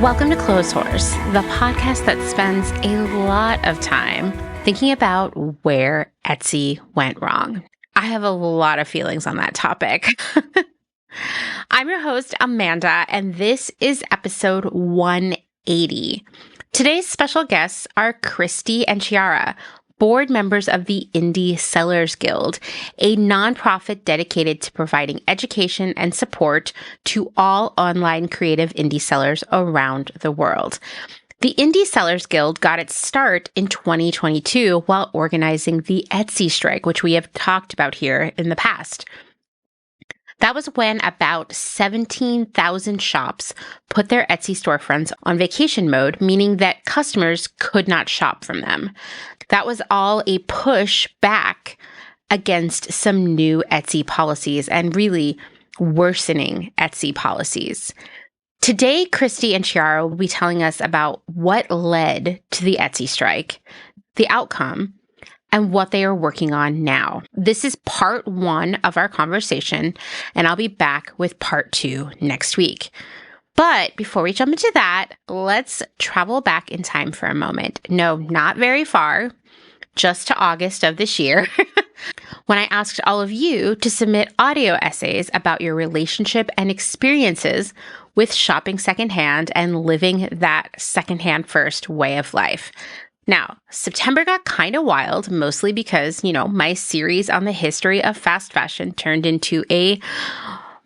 Welcome to Clotheshorse, the podcast that spends a lot of time thinking about where Etsy went wrong. I have a lot of feelings on that topic. I'm your host, Amanda, and this is episode 180. Today's special guests are Kristi and Chiarra, board members of the Indie Sellers Guild, a nonprofit dedicated to providing education and support to all online creative indie sellers around the world. The Indie Sellers Guild got its start in 2022 while organizing the Etsy strike, which we have talked about here in the past. That was when about 17,000 shops put their Etsy storefronts on vacation mode, meaning that customers could not shop from them. That was all a push back against some new Etsy policies and really worsening Etsy policies. Today, Kristi and Chiarra will be telling us about what led to the Etsy strike, the outcome, and what they are working on now. This is part one of our conversation, and I'll be back with part two next week. But before we jump into that, let's travel back in time for a moment. No, not very far, just to August of this year, when I asked all of you to submit audio essays about your relationship and experiences with shopping secondhand and living that secondhand first way of life. Now, September got kind of wild, mostly because, my series on the history of fast fashion turned into a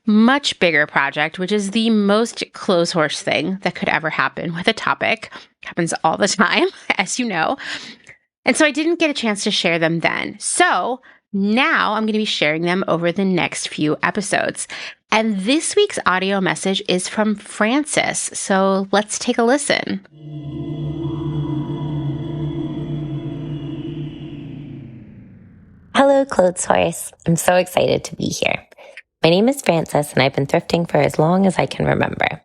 much bigger project, which is the most Clotheshorse thing that could ever happen with a topic. Happens all the time, as you know. And so I didn't get a chance to share them then. So now I'm going to be sharing them over the next few episodes. And this week's audio message is from Frances. So let's take a listen. Hello, Clotheshorse. I'm so excited to be here. My name is Frances, and I've been thrifting for as long as I can remember.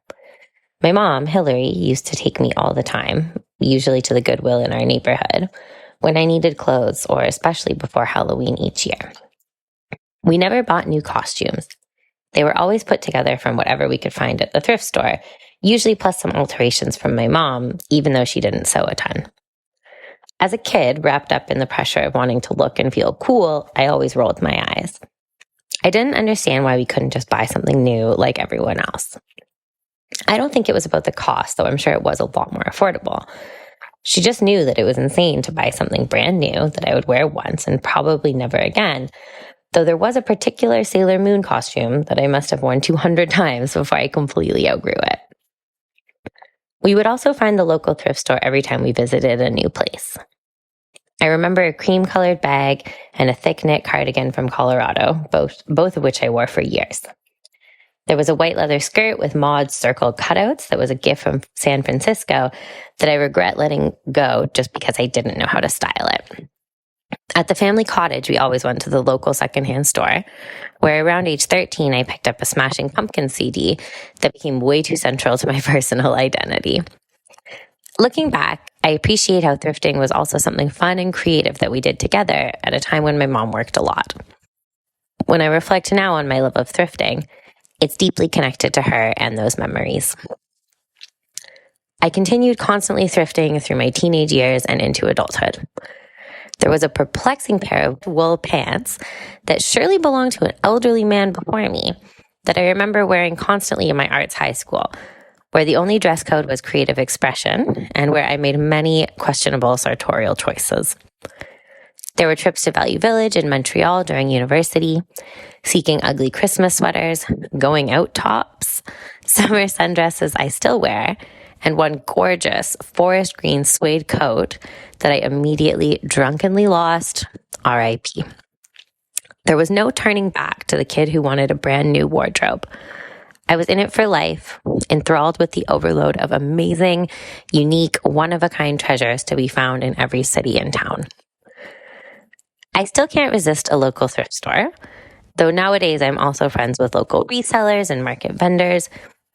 My mom, Hillary, used to take me all the time, usually to the Goodwill in our neighborhood, when I needed clothes, or especially before Halloween each year. We never bought new costumes. They were always put together from whatever we could find at the thrift store, usually plus some alterations from my mom, even though she didn't sew a ton. As a kid, wrapped up in the pressure of wanting to look and feel cool, I always rolled my eyes. I didn't understand why we couldn't just buy something new like everyone else. I don't think it was about the cost, though I'm sure it was a lot more affordable. She just knew that it was insane to buy something brand new that I would wear once and probably never again, though there was a particular Sailor Moon costume that I must have worn 200 times before I completely outgrew it. We would also find the local thrift store every time we visited a new place. I remember a cream-colored bag and a thick-knit cardigan from Colorado, both of which I wore for years. There was a white leather skirt with Maud's circle cutouts that was a gift from San Francisco that I regret letting go just because I didn't know how to style it. At the family cottage, we always went to the local secondhand store, where around age 13, I picked up a Smashing Pumpkins CD that became way too central to my personal identity. Looking back, I appreciate how thrifting was also something fun and creative that we did together at a time when my mom worked a lot. When I reflect now on my love of thrifting, it's deeply connected to her and those memories. I continued constantly thrifting through my teenage years and into adulthood. There was a perplexing pair of wool pants that surely belonged to an elderly man before me that I remember wearing constantly in my arts high school, where the only dress code was creative expression and where I made many questionable sartorial choices. There were trips to Value Village in Montreal during university, seeking ugly Christmas sweaters, going out tops, summer sundresses I still wear, and one gorgeous forest green suede coat that I immediately drunkenly lost, R.I.P. There was no turning back to the kid who wanted a brand new wardrobe. I was in it for life, enthralled with the overload of amazing, unique, one-of-a-kind treasures to be found in every city and town. I still can't resist a local thrift store, though nowadays I'm also friends with local resellers and market vendors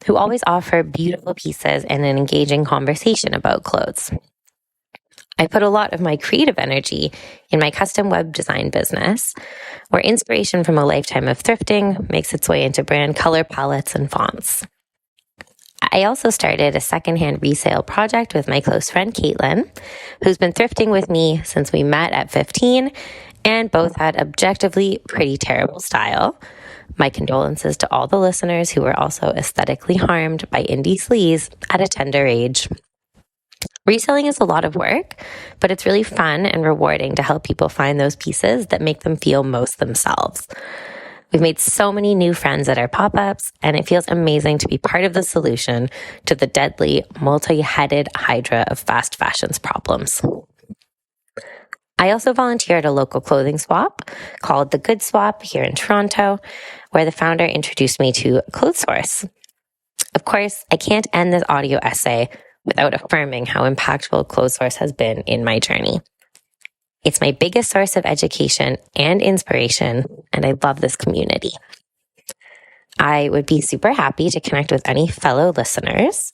who always offer beautiful pieces and an engaging conversation about clothes. I put a lot of my creative energy in my custom web design business, where inspiration from a lifetime of thrifting makes its way into brand color palettes and fonts. I also started a secondhand resale project with my close friend Caitlin, who's been thrifting with me since we met at 15 and both had objectively pretty terrible style. My condolences to all the listeners who were also aesthetically harmed by indie sleaze at a tender age. Reselling is a lot of work, but it's really fun and rewarding to help people find those pieces that make them feel most themselves. We've made so many new friends at our pop-ups, and it feels amazing to be part of the solution to the deadly, multi-headed hydra of fast fashion's problems. I also volunteer at a local clothing swap called The Good Swap here in Toronto, where the founder introduced me to Clotheshorse. Of course, I can't end this audio essay without affirming how impactful Clotheshorse has been in my journey. It's my biggest source of education and inspiration, and I love this community. I would be super happy to connect with any fellow listeners.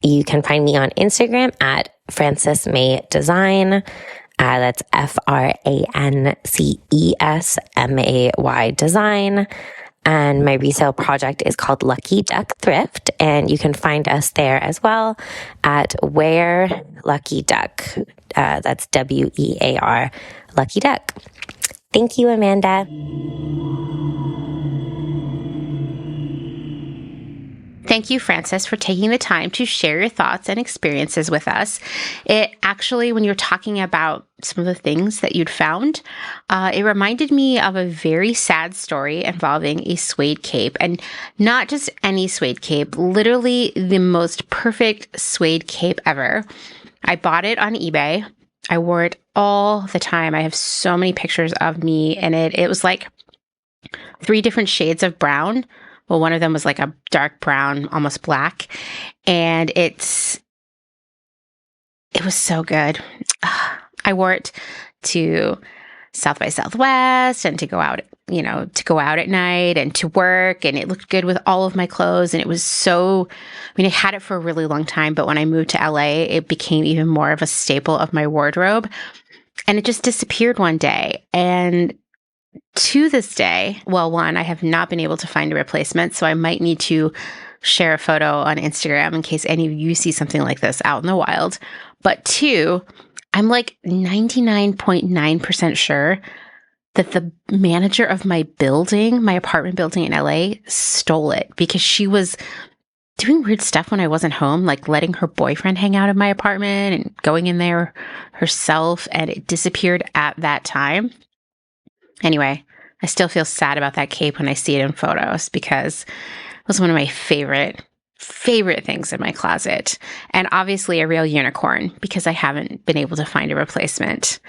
You can find me on Instagram at Frances May Design. That's FrancesMay Design. And my resale project is called Lucky Duck Thrift, and you can find us there as well at Wear Lucky Duck. That's WEAR Lucky Duck. Thank you, Amanda. Thank you, Frances, for taking the time to share your thoughts and experiences with us. It actually, when you're talking about some of the things that you'd found, it reminded me of a very sad story involving a suede cape, and not just any suede cape, literally the most perfect suede cape ever. I bought it on eBay. I wore it all the time. I have so many pictures of me in it. It was like 3 different shades of brown. Well, one of them was like a dark brown, almost black. And it was so good. I wore it to South by Southwest and to go out, at night and to work. And it looked good with all of my clothes. And it was I had it for a really long time. But when I moved to LA, it became even more of a staple of my wardrobe. And it just disappeared one day. And to this day, one, I have not been able to find a replacement, so I might need to share a photo on Instagram in case any of you see something like this out in the wild. But 2, I'm like 99.9% sure that the manager of my apartment building in LA, stole it because she was doing weird stuff when I wasn't home, like letting her boyfriend hang out in my apartment and going in there herself, and it disappeared at that time. Anyway, I still feel sad about that cape when I see it in photos because it was one of my favorite things in my closet. And obviously a real unicorn because I haven't been able to find a replacement.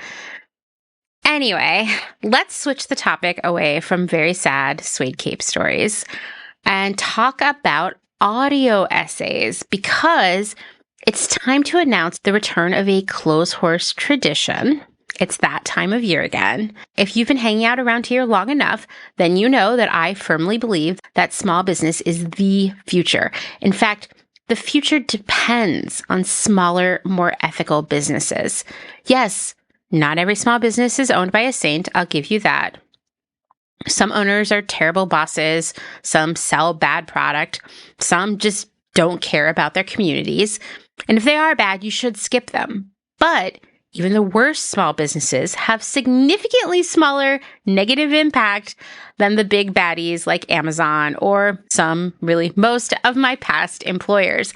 Anyway, let's switch the topic away from very sad suede cape stories and talk about audio essays because it's time to announce the return of a Clotheshorse tradition. It's that time of year again. If you've been hanging out around here long enough, then you know that I firmly believe that small business is the future. In fact, the future depends on smaller, more ethical businesses. Yes, not every small business is owned by a saint, I'll give you that. Some owners are terrible bosses, some sell bad product, some just don't care about their communities. And if they are bad, you should skip them. But even the worst small businesses have significantly smaller negative impact than the big baddies like Amazon or most of my past employers.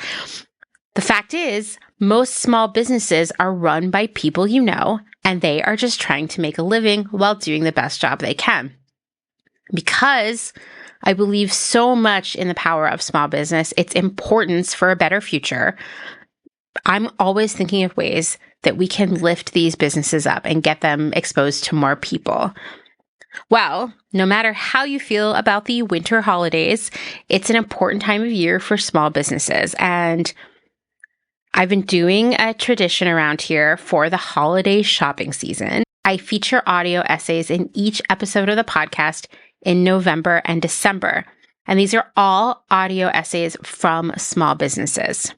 The fact is, most small businesses are run by people you know, and they are just trying to make a living while doing the best job they can. Because I believe so much in the power of small business, its importance for a better future, I'm always thinking of ways that we can lift these businesses up and get them exposed to more people. Well, no matter how you feel about the winter holidays, it's an important time of year for small businesses. And I've been doing a tradition around here for the holiday shopping season. I feature audio essays in each episode of the podcast in November and December. And these are all audio essays from small businesses.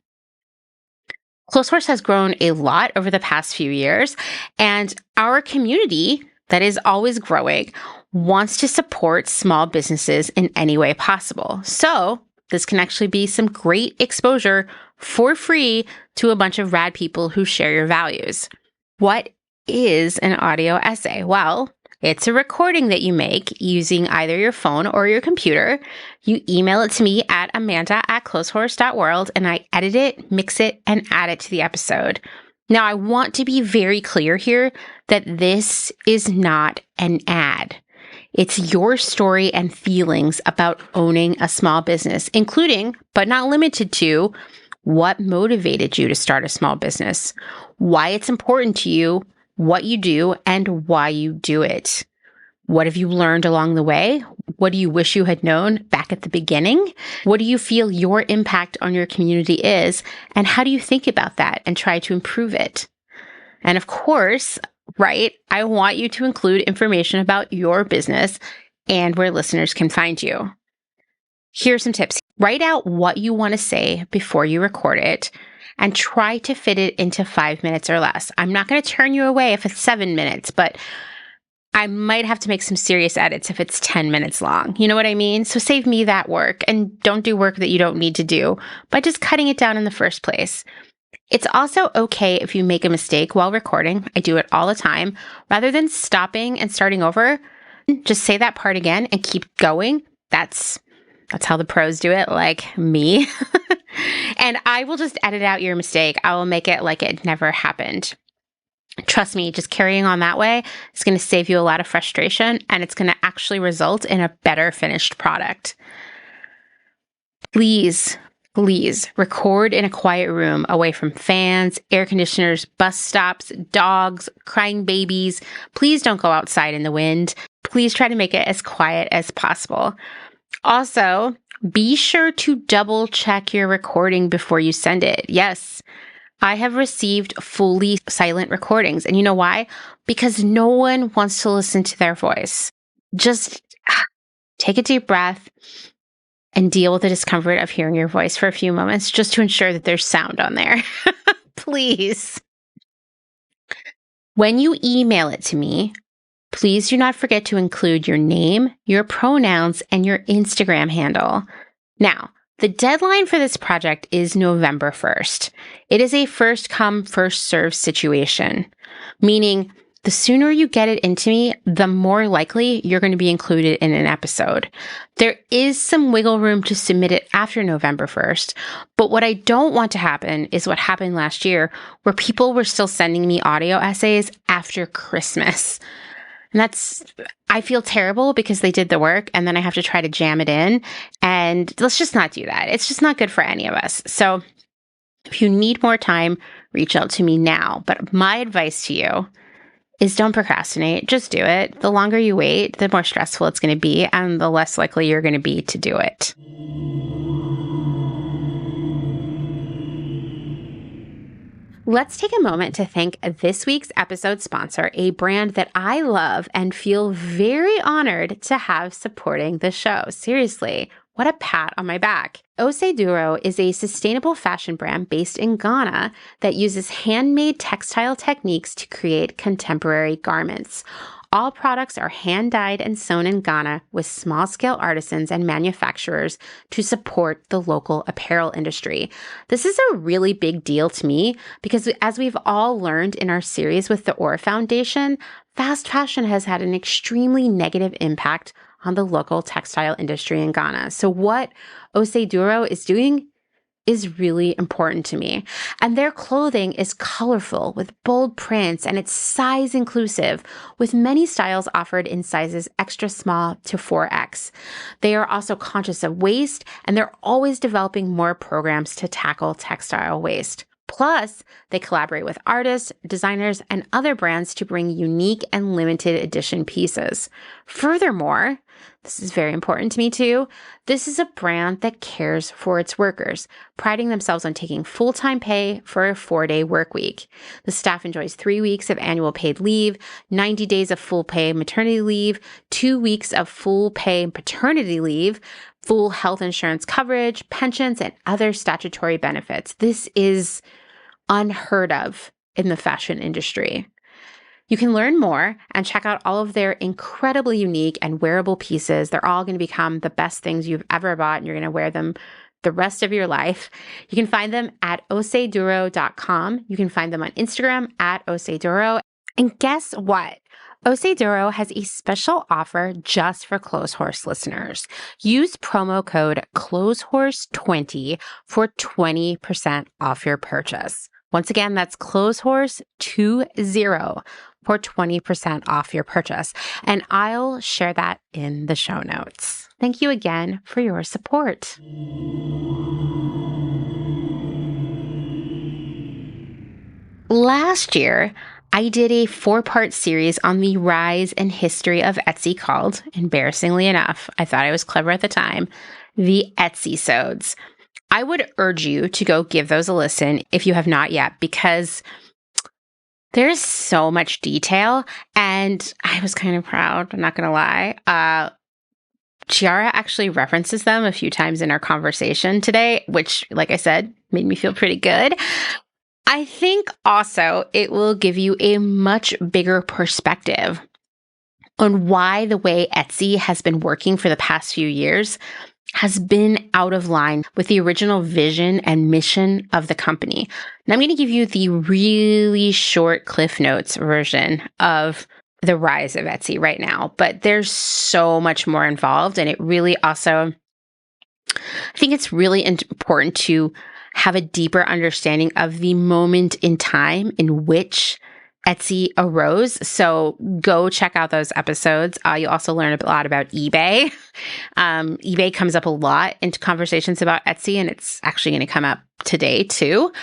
Clotheshorse has grown a lot over the past few years, and our community that is always growing wants to support small businesses in any way possible. So This can actually be some great exposure for free to a bunch of rad people who share your values. What is an audio essay? Well, it's a recording that you make using either your phone or your computer. You email it to me at amanda@clotheshorse.world, and I edit it, mix it, and add it to the episode. Now, I want to be very clear here that this is not an ad. It's your story and feelings about owning a small business, including, but not limited to, what motivated you to start a small business, why it's important to you, what you do, and why you do it. What have you learned along the way? What do you wish you had known back at the beginning? What do you feel your impact on your community is? And how do you think about that and try to improve it? And of course, right, I want you to include information about your business and where listeners can find you. Here's some tips. Write out what you want to say before you record it and try to fit it into 5 minutes or less. I'm not going to turn you away if it's 7 minutes, but I might have to make some serious edits if it's 10 minutes long. You know what I mean? So save me that work and don't do work that you don't need to do by just cutting it down in the first place. It's also okay if you make a mistake while recording. I do it all the time. Rather than stopping and starting over, just say that part again and keep going. That's how the pros do it, like me. And I will just edit out your mistake. I will make it like it never happened. Trust me, just carrying on that way is going to save you a lot of frustration, and it's going to actually result in a better finished product. Please record in a quiet room away from fans, air conditioners, bus stops, dogs, crying babies. Please don't go outside in the wind. Please try to make it as quiet as possible. Also, be sure to double check your recording before you send it. Yes, I have received fully silent recordings. And you know why? Because no one wants to listen to their voice. Just take a deep breath and deal with the discomfort of hearing your voice for a few moments just to ensure that there's sound on there. Please. When you email it to me, please do not forget to include your name, your pronouns, and your Instagram handle. Now, the deadline for this project is November 1st. It is a first come, first served situation, meaning the sooner you get it into me, the more likely you're going to be included in an episode. There is some wiggle room to submit it after November 1st, but what I don't want to happen is what happened last year, where people were still sending me audio essays after Christmas. And I feel terrible because they did the work and then I have to try to jam it in. And let's just not do that. It's just not good for any of us. So if you need more time, reach out to me now. But my advice to you is don't procrastinate. Just do it. The longer you wait, the more stressful it's going to be and the less likely you're going to be to do it. Let's take a moment to thank this week's episode sponsor, a brand that I love and feel very honored to have supporting the show. Seriously, what a pat on my back. Ose Duro is a sustainable fashion brand based in Ghana that uses handmade textile techniques to create contemporary garments. All products are hand-dyed and sewn in Ghana with small-scale artisans and manufacturers to support the local apparel industry. This is a really big deal to me because as we've all learned in our series with the Ore Foundation, fast fashion has had an extremely negative impact on the local textile industry in Ghana. So what Ose Duro is doing is really important to me. And their clothing is colorful with bold prints and it's size inclusive with many styles offered in sizes extra small to 4X. They are also conscious of waste and they're always developing more programs to tackle textile waste. Plus, they collaborate with artists, designers, and other brands to bring unique and limited edition pieces. Furthermore, this is very important to me too, this is a brand that cares for its workers, priding themselves on taking full-time pay for a 4-day work week. The staff enjoys 3 weeks of annual paid leave, 90 days of full pay maternity leave, 2 weeks of full pay paternity leave, full health insurance coverage, pensions, and other statutory benefits. This is unheard of in the fashion industry. You can learn more and check out all of their incredibly unique and wearable pieces. They're all going to become the best things you've ever bought, and you're going to wear them the rest of your life. You can find them at oseduro.com. You can find them on Instagram at oseduro. And guess what? Oseduro has a special offer just for Clotheshorse listeners. Use promo code Clotheshorse20 for 20% off your purchase. Once again, that's Clotheshorse20 for 20% off your purchase. And I'll share that in the show notes. Thank you again for your support. Last year, I did a 4-part series on the rise and history of Etsy called, embarrassingly enough, I thought I was clever at the time, the Etsy-sodes. I would urge you to go give those a listen if you have not yet, because there's so much detail, and I was kind of proud, I'm not going to lie. Chiarra actually references them a few times in our conversation today, which, like I said, made me feel pretty good. I think also it will give you a much bigger perspective on why the way Etsy has been working for the past few years has been out of line with the original vision and mission of the company. And I'm going to give you the really short Cliff Notes version of the rise of Etsy right now, but there's so much more involved, and it really also, I think it's really important to have a deeper understanding of the moment in time in which Etsy arose. So go check out those episodes. You'll also learn a lot about eBay. eBay comes up a lot into conversations about Etsy, and it's actually going to come up today too.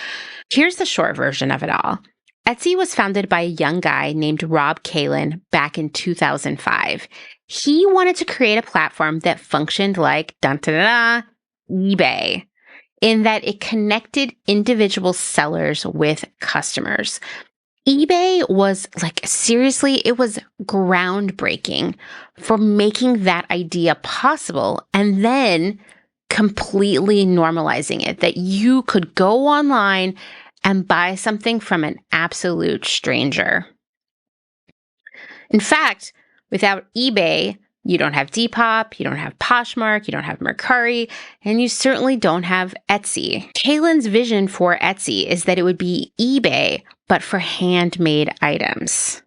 Here's the short version of it all. Etsy was founded by a young guy named Rob Kalin back in 2005. He wanted to create a platform that functioned like eBay, in that it connected individual sellers with customers. eBay was seriously, it was groundbreaking for making that idea possible and then completely normalizing it, that you could go online and buy something from an absolute stranger. In fact, without eBay, you don't have Depop, you don't have Poshmark, you don't have Mercari, and you certainly don't have Etsy. Kalin's vision for Etsy is that it would be eBay, but for handmade items.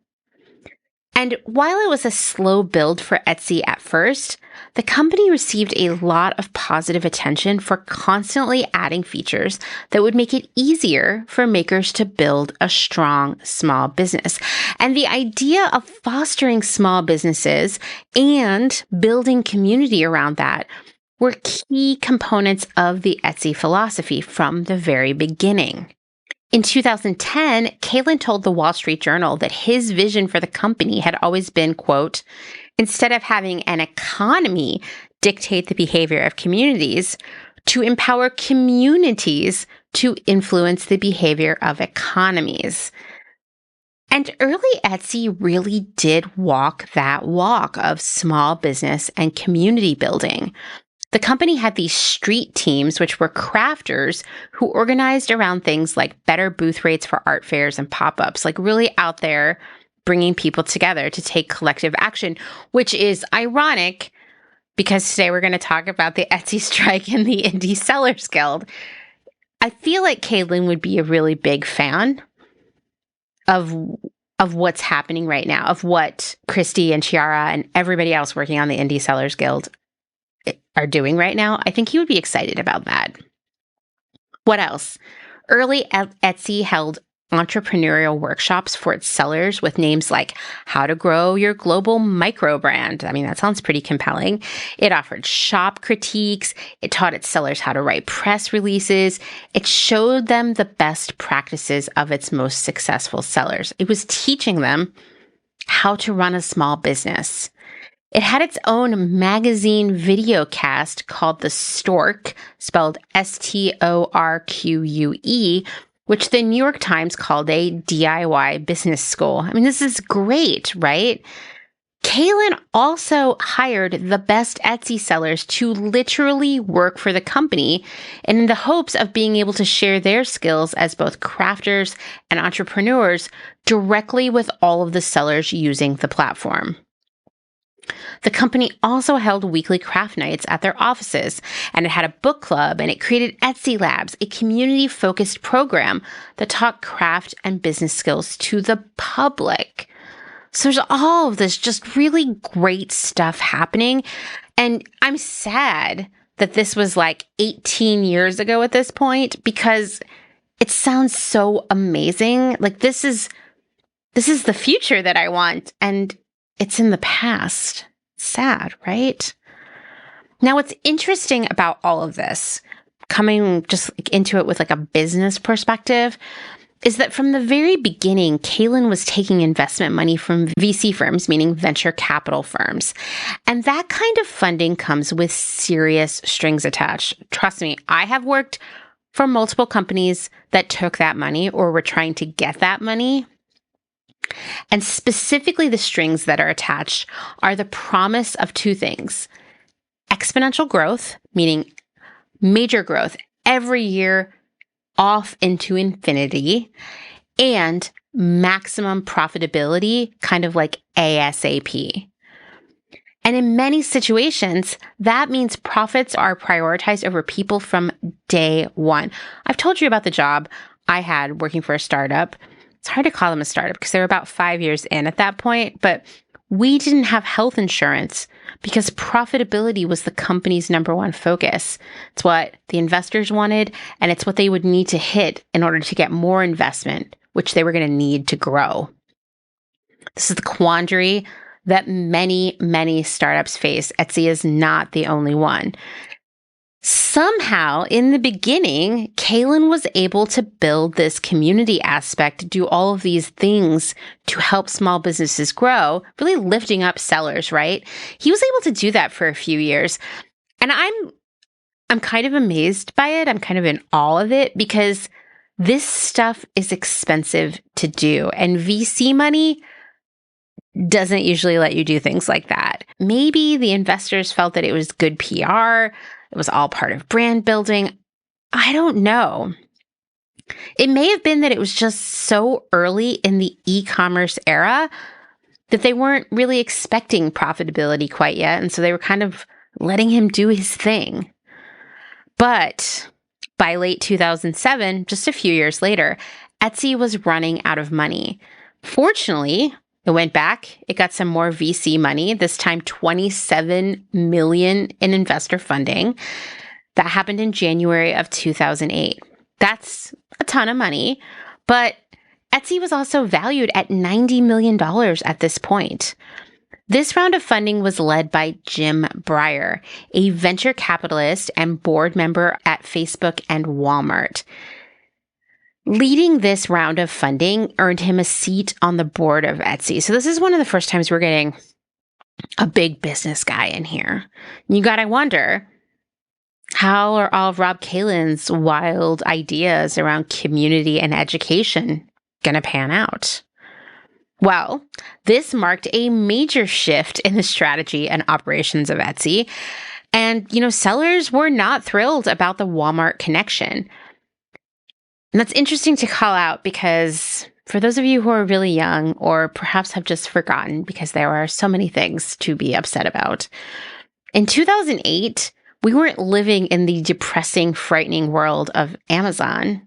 And while it was a slow build for Etsy at first, the company received a lot of positive attention for constantly adding features that would make it easier for makers to build a strong small business. And the idea of fostering small businesses and building community around that were key components of the Etsy philosophy from the very beginning. In 2010, Kalin told the Wall Street Journal that his vision for the company had always been, quote, instead of having an economy dictate the behavior of communities, to empower communities to influence the behavior of economies. And early Etsy really did walk that walk of small business and community building. The company had these street teams, which were crafters who organized around things like better booth rates for art fairs and pop-ups, really out there bringing people together to take collective action, which is ironic because today we're going to talk about the Etsy strike and the Indie Sellers Guild. I feel like Kalin would be a really big fan of what's happening right now, of what Kristi and Chiarra and everybody else working on the Indie Sellers Guild are doing right now. I think he would be excited about that. What else? Early Etsy held entrepreneurial workshops for its sellers with names like How to Grow Your Global Micro Brand. I mean, that sounds pretty compelling. It offered shop critiques. It taught its sellers how to write press releases. It showed them the best practices of its most successful sellers. It was teaching them how to run a small business. It had its own magazine video cast called The Stork, spelled STORQUE, which the New York Times called a DIY business school. I mean, this is great, right? Kaylin also hired the best Etsy sellers to literally work for the company, and in the hopes of being able to share their skills as both crafters and entrepreneurs directly with all of the sellers using the platform. The company also held weekly craft nights at their offices, and it had a book club, and it created Etsy Labs, a community-focused program that taught craft and business skills to the public. So there's all of this just really great stuff happening. And I'm sad that this was like 18 years ago at this point, because it sounds so amazing. Like this is the future that I want, and it's in the past. Sad, right? Now, what's interesting about all of this, coming just into it with like a business perspective, is that from the very beginning, Kaylin was taking investment money from VC firms, meaning venture capital firms. And that kind of funding comes with serious strings attached. Trust me, I have worked for multiple companies that took that money or were trying to get that money. And specifically, the strings that are attached are the promise of two things: exponential growth, meaning major growth every year, off into infinity, and maximum profitability, kind of like ASAP. And in many situations, that means profits are prioritized over people from day one. I've told you about the job I had working for a startup. It's hard to call them a startup because they were about 5 years in at that point, but we didn't have health insurance because profitability was the company's number one focus. It's what the investors wanted, and it's what they would need to hit in order to get more investment, which they were going to need to grow. This is the quandary that many, many startups face. Etsy is not the only one. Somehow, in the beginning, Kaylin was able to build this community aspect, do all of these things to help small businesses grow, really lifting up sellers, right? He was able to do that for a few years. And I'm kind of amazed by it. I'm kind of in awe of it because this stuff is expensive to do. And VC money doesn't usually let you do things like that. Maybe the investors felt that it was good PR. It was all part of brand building. I don't know. It may have been that it was just so early in the e-commerce era that they weren't really expecting profitability quite yet. And so they were kind of letting him do his thing. But by late 2007, just a few years later, Etsy was running out of money. Fortunately, it went back. It got some more VC money, this time $27 million in investor funding. That happened in January of 2008. That's a ton of money, but Etsy was also valued at $90 million at this point. This round of funding was led by Jim Breyer, a venture capitalist and board member at Facebook and Walmart. Leading this round of funding earned him a seat on the board of Etsy. So this is one of the first times we're getting a big business guy in here. You got to wonder, how are all of Rob Kaylin's wild ideas around community and education going to pan out? Well, this marked a major shift in the strategy and operations of Etsy. And, sellers were not thrilled about the Walmart connection. And that's interesting to call out because for those of you who are really young or perhaps have just forgotten because there are so many things to be upset about, in 2008, we weren't living in the depressing, frightening world of Amazon.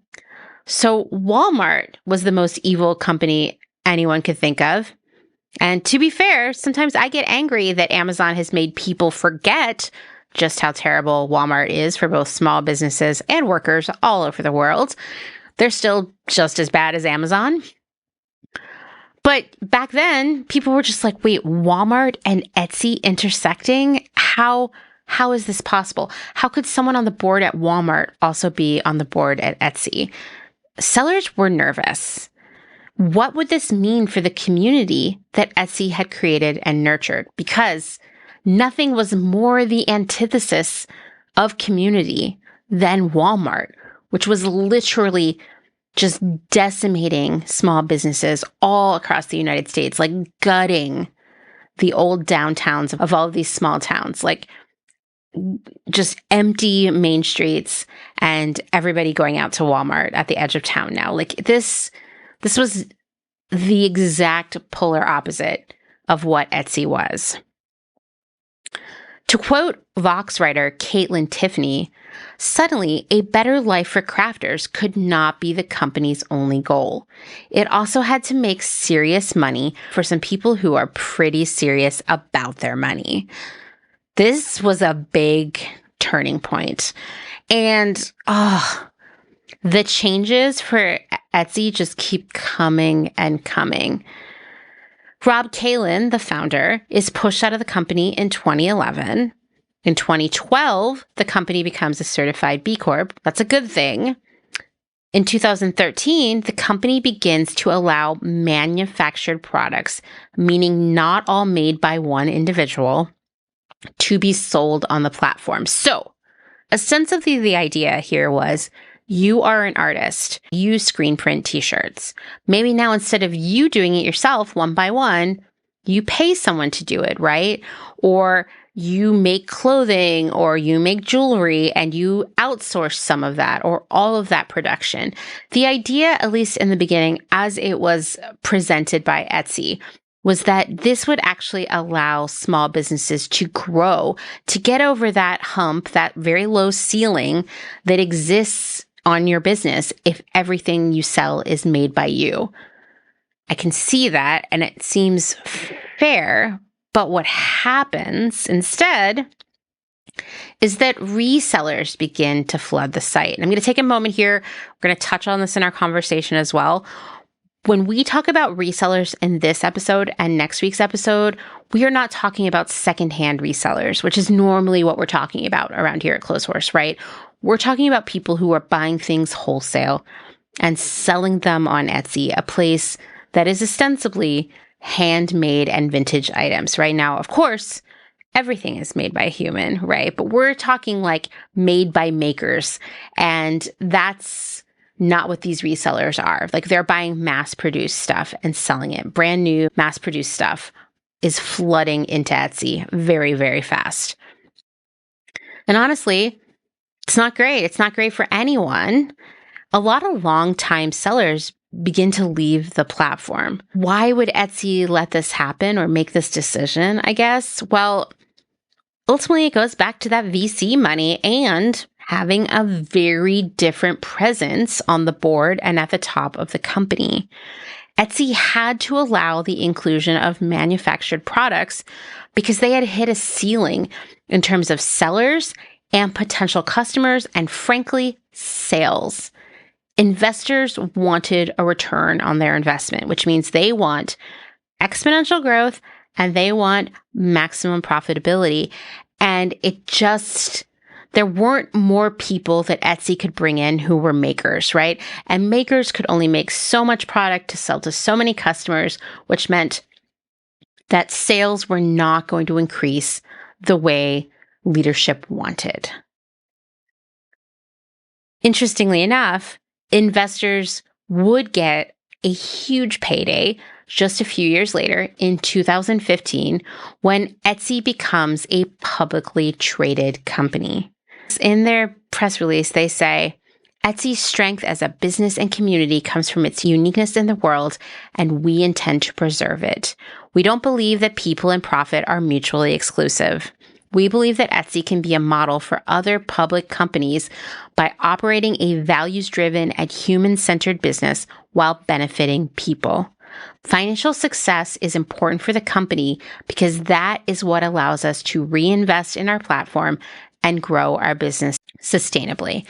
So Walmart was the most evil company anyone could think of. And to be fair, sometimes I get angry that Amazon has made people forget just how terrible Walmart is for both small businesses and workers all over the world. They're still just as bad as Amazon. But back then, people were just like, wait, Walmart and Etsy intersecting? How is this possible? How could someone on the board at Walmart also be on the board at Etsy? Sellers were nervous. What would this mean for the community that Etsy had created and nurtured? Because nothing was more the antithesis of community than Walmart, which was literally just decimating small businesses all across the United States, like gutting the old downtowns of all of these small towns, like just empty main streets and everybody going out to Walmart at the edge of town now. Like this was the exact polar opposite of what Etsy was. To quote Vox writer Caitlin Tiffany, suddenly a better life for crafters could not be the company's only goal. It also had to make serious money for some people who are pretty serious about their money. This was a big turning point. And the changes for Etsy just keep coming and coming. Rob Kalin, the founder, is pushed out of the company in 2011. In 2012, the company becomes a certified B Corp. That's a good thing. In 2013, the company begins to allow manufactured products, meaning not all made by one individual, to be sold on the platform. So, ostensibly, the idea here was you are an artist. You screen print t-shirts. Maybe now instead of you doing it yourself one by one, you pay someone to do it, right? Or you make clothing or you make jewelry and you outsource some of that or all of that production. The idea, at least in the beginning, as it was presented by Etsy, was that this would actually allow small businesses to grow, to get over that hump, that very low ceiling that exists on your business if everything you sell is made by you. I can see that and it seems fair, but what happens instead is that resellers begin to flood the site. And I'm going to take a moment here. We're going to touch on this in our conversation as well. When we talk about resellers in this episode and next week's episode, we are not talking about secondhand resellers, which is normally what we're talking about around here at Clotheshorse, right? We're talking about people who are buying things wholesale and selling them on Etsy, a place that is ostensibly handmade and vintage items. Right now, of course, everything is made by a human, right? But we're talking like made by makers. And that's not what these resellers are. Like they're buying mass-produced stuff and selling it. Brand new mass-produced stuff is flooding into Etsy very, very fast. And honestly, it's not great. It's not great for anyone. A lot of long-time sellers begin to leave the platform. Why would Etsy let this happen or make this decision, I guess? Well, ultimately, it goes back to that VC money and having a very different presence on the board and at the top of the company. Etsy had to allow the inclusion of manufactured products because they had hit a ceiling in terms of sellers and potential customers and, frankly, sales. Investors wanted a return on their investment, which means they want exponential growth and they want maximum profitability. And there weren't more people that Etsy could bring in who were makers, right? And makers could only make so much product to sell to so many customers, which meant that sales were not going to increase the way leadership wanted. Interestingly enough, investors would get a huge payday just a few years later in 2015 when Etsy becomes a publicly traded company. In their press release, they say, Etsy's strength as a business and community comes from its uniqueness in the world, and we intend to preserve it. We don't believe that people and profit are mutually exclusive. We believe that Etsy can be a model for other public companies by operating a values-driven and human-centered business while benefiting people. Financial success is important for the company because that is what allows us to reinvest in our platform and grow our business sustainably,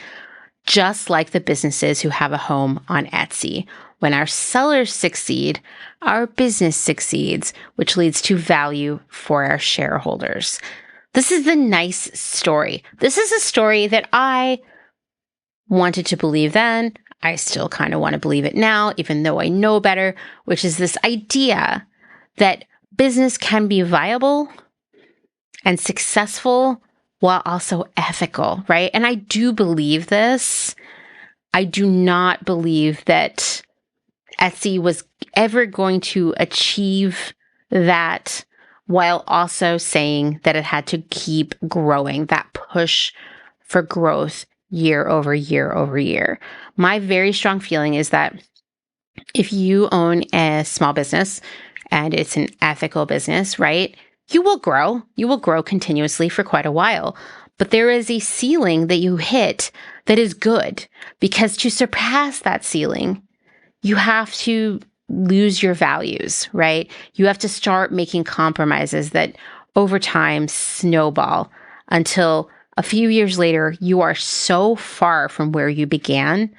just like the businesses who have a home on Etsy. When our sellers succeed, our business succeeds, which leads to value for our shareholders. This is the nice story. This is a story that I wanted to believe then. I still kind of want to believe it now, even though I know better, which is this idea that business can be viable and successful while also ethical, right? And I do believe this. I do not believe that Etsy was ever going to achieve that while also saying that it had to keep growing, that push for growth year over year over year. My very strong feeling is that if you own a small business and it's an ethical business, right, you will grow. You will grow continuously for quite a while. But there is a ceiling that you hit that is good, because to surpass that ceiling, you have to lose your values, right? You have to start making compromises that over time snowball until a few years later, you are so far from where you began,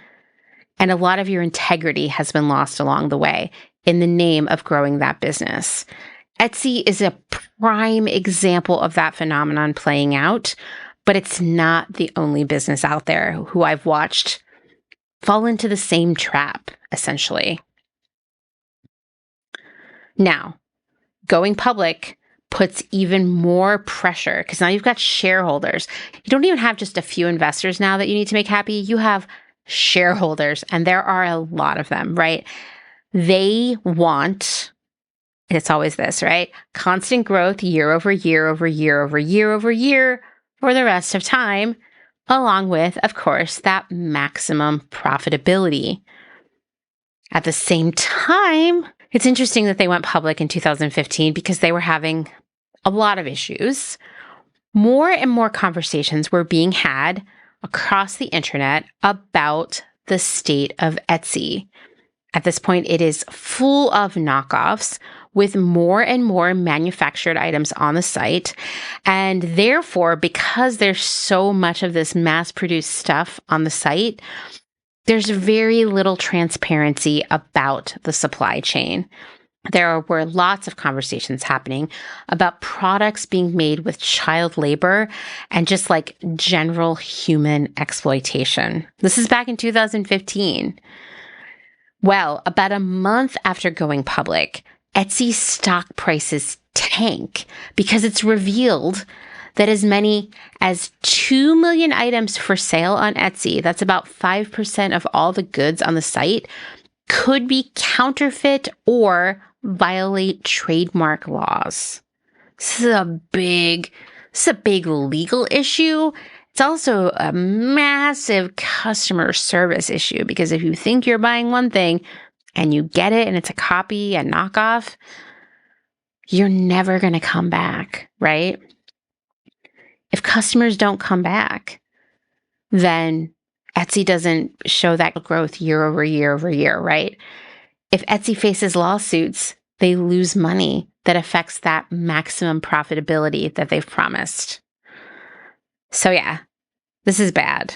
and a lot of your integrity has been lost along the way in the name of growing that business. Etsy is a prime example of that phenomenon playing out, but it's not the only business out there who I've watched fall into the same trap, essentially. Now, going public puts even more pressure, because now you've got shareholders. You don't even have just a few investors now that you need to make happy. You have shareholders, and there are a lot of them, right? They want, and it's always this, right? Constant growth year over year over year over year over year for the rest of time, along with, of course, that maximum profitability. At the same time, it's interesting that they went public in 2015 because they were having a lot of issues. More and more conversations were being had across the internet about the state of Etsy. At this point, it is full of knockoffs with more and more manufactured items on the site. And therefore, because there's so much of this mass-produced stuff on the site, there's very little transparency about the supply chain. There were lots of conversations happening about products being made with child labor and just like general human exploitation. This is back in 2015. Well, about a month after going public, Etsy stock prices tank because it's revealed that as many as 2 million items for sale on Etsy, that's about 5% of all the goods on the site, could be counterfeit or violate trademark laws. This is a big legal issue. It's also a massive customer service issue, because if you think you're buying one thing and you get it and it's a copy, a knockoff, you're never going to come back, right? If customers don't come back, then Etsy doesn't show that growth year over year over year, right? If Etsy faces lawsuits, they lose money that affects that maximum profitability that they've promised. So yeah, this is bad.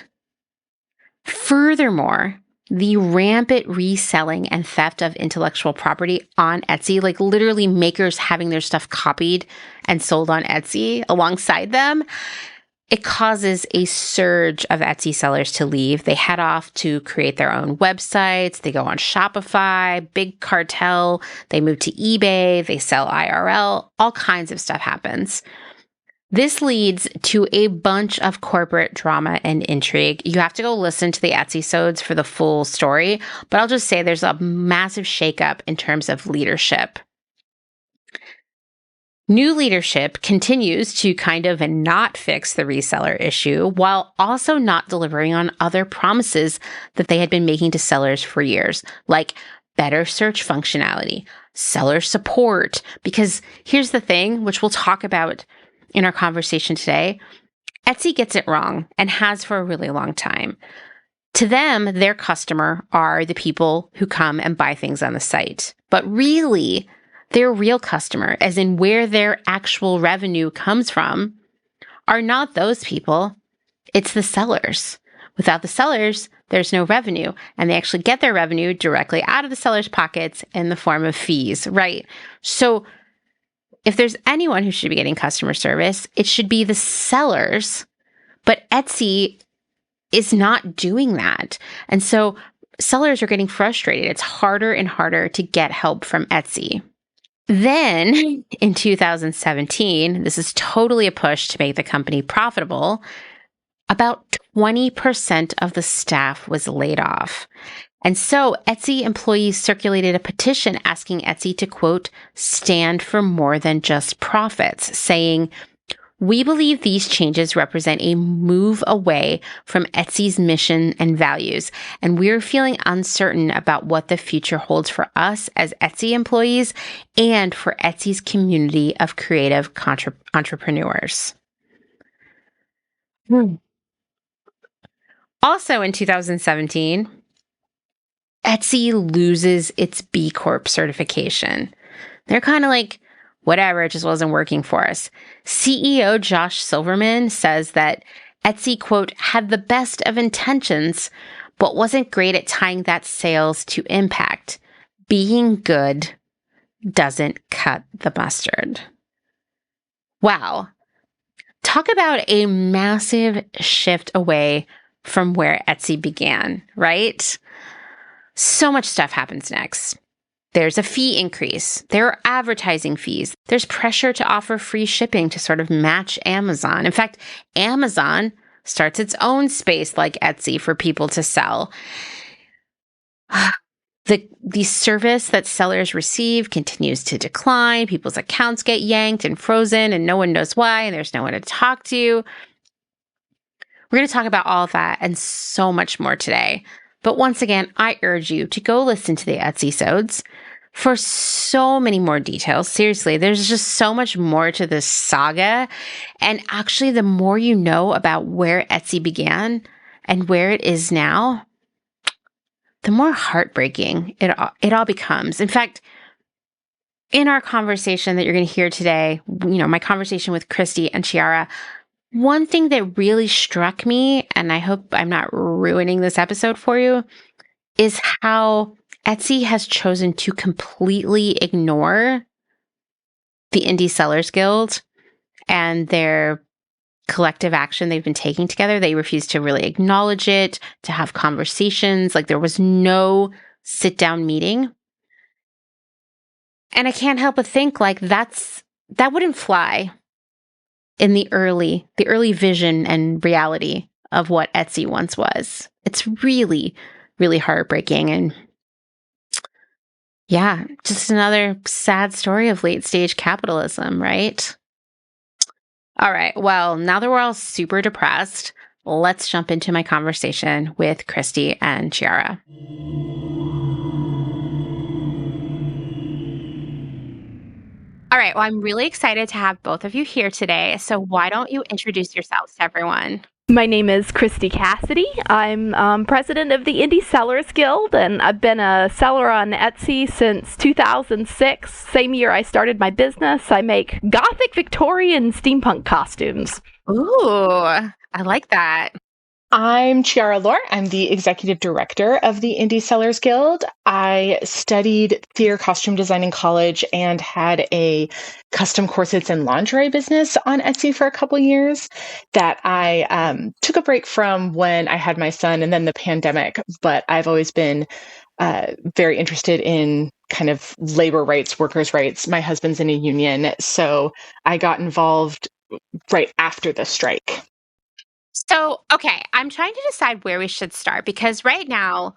Furthermore, the rampant reselling and theft of intellectual property on Etsy, like literally makers having their stuff copied and sold on Etsy alongside them, it causes a surge of Etsy sellers to leave. They head off to create their own websites. They go on Shopify, big cartel. They move to eBay. They sell IRL. All kinds of stuff happens. This leads to a bunch of corporate drama and intrigue. You have to go listen to the Etsy-sodes for the full story, but I'll just say there's a massive shakeup in terms of leadership. New leadership continues to kind of not fix the reseller issue while also not delivering on other promises that they had been making to sellers for years, like better search functionality, seller support. Because here's the thing, which we'll talk about in our conversation today, Etsy gets it wrong and has for a really long time. To them, their customer are the people who come and buy things on the site. But really, their real customer, as in where their actual revenue comes from, are not those people. It's the sellers. Without the sellers, there's no revenue. And they actually get their revenue directly out of the sellers' pockets in the form of fees, right? So if there's anyone who should be getting customer service, it should be the sellers. But Etsy is not doing that. And so sellers are getting frustrated. It's harder and harder to get help from Etsy. Then in 2017, this is totally a push to make the company profitable. About 20% of the staff was laid off. And so Etsy employees circulated a petition asking Etsy to, quote, stand for more than just profits, saying, we believe these changes represent a move away from Etsy's mission and values, and we're feeling uncertain about what the future holds for us as Etsy employees and for Etsy's community of creative entrepreneurs. Also in 2017, Etsy loses its B Corp certification. They're kind of like, whatever, it just wasn't working for us. CEO Josh Silverman says that Etsy, quote, had the best of intentions, but wasn't great at tying that sales to impact. Being good doesn't cut the mustard. Wow. Talk about a massive shift away from where Etsy began, right? So much stuff happens next. There's a fee increase. There are advertising fees. There's pressure to offer free shipping to sort of match Amazon. In fact, Amazon starts its own space like Etsy for people to sell. The service that sellers receive continues to decline. People's accounts get yanked and frozen, and no one knows why, and there's no one to talk to. We're going to talk about all of that and so much more today. But once again, I urge you to go listen to the Etsy-sodes for so many more details. Seriously, there's just so much more to this saga. And actually, the more you know about where Etsy began and where it is now, the more heartbreaking it all becomes. In fact, in our conversation that you're going to hear today, my conversation with Kristi and Chiarra, one thing that really struck me, and I hope I'm not ruining this episode for you, is how Etsy has chosen to completely ignore the Indie Sellers Guild and their collective action they've been taking together. They refuse to really acknowledge it, to have conversations. Like there was no sit-down meeting. And I can't help but think like that wouldn't fly in the early vision and reality of what Etsy once was. It's really, really heartbreaking. And yeah, just another sad story of late stage capitalism, right? All right. Well, now that we're all super depressed, let's jump into my conversation with Kristi and Chiarra. All right. Well, I'm really excited to have both of you here today. So why don't you introduce yourselves to everyone? My name is Kristi Cassidy. I'm president of the Indie Sellers Guild, and I've been a seller on Etsy since 2006. Same year I started my business. I make Gothic Victorian steampunk costumes. Ooh, I like that. I'm Chiarra Lore. I'm the executive director of the Indie Sellers Guild. I studied theater costume design in college and had a custom corsets and lingerie business on Etsy for a couple years that I took a break from when I had my son and then the pandemic. But I've always been very interested in kind of labor rights, workers' rights. My husband's in a union, so I got involved right after the strike. So, okay, I'm trying to decide where we should start because right now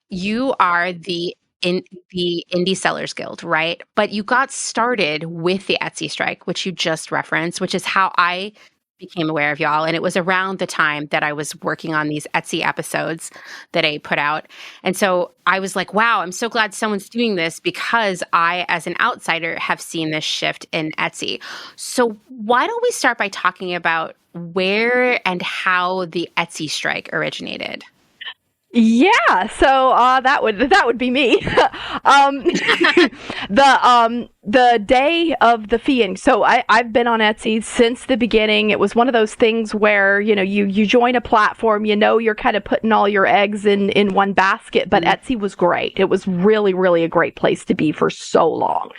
you are the Indie Sellers Guild, right? But you got started with the Etsy strike, which you just referenced, which is how I became aware of y'all. And it was around the time that I was working on these Etsy episodes that I put out. And so I was like, wow, I'm so glad someone's doing this because I, as an outsider, have seen this shift in Etsy. So why don't we start by talking about where and how the Etsy strike originated? Yeah, so that would be me. The day of the feeing. So I've been on Etsy since the beginning. It was one of those things where, you join a platform, you're kind of putting all your eggs in one basket, but Etsy was great. It was really, really a great place to be for so long.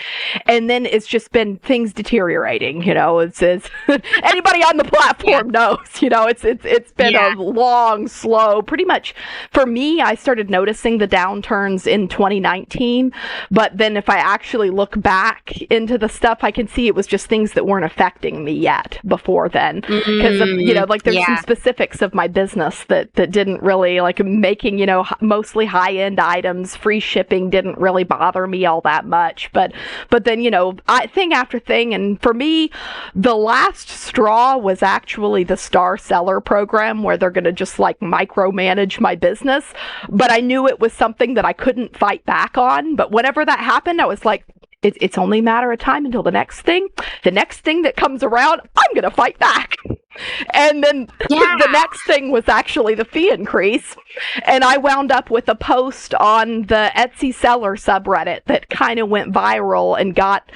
And then it's just been things deteriorating, it's anybody on the platform knows, it's been a long, slow, pretty much for for me, I started noticing the downturns in 2019. But then if I actually look back into the stuff, I can see it was just things that weren't affecting me yet before then. Because, like there's some specifics of my business that didn't really, like making, mostly high-end items, free shipping didn't really bother me all that much. But then, thing after thing. And for me, the last straw was actually the Star Seller program, where they're going to just like micromanage my business. But I knew it was something that I couldn't fight back on. But whenever that happened, I was like, it's only a matter of time until the next thing that comes around, I'm going to fight back. And then the next thing was actually the fee increase. And I wound up with a post on the Etsy seller subreddit that kind of went viral and got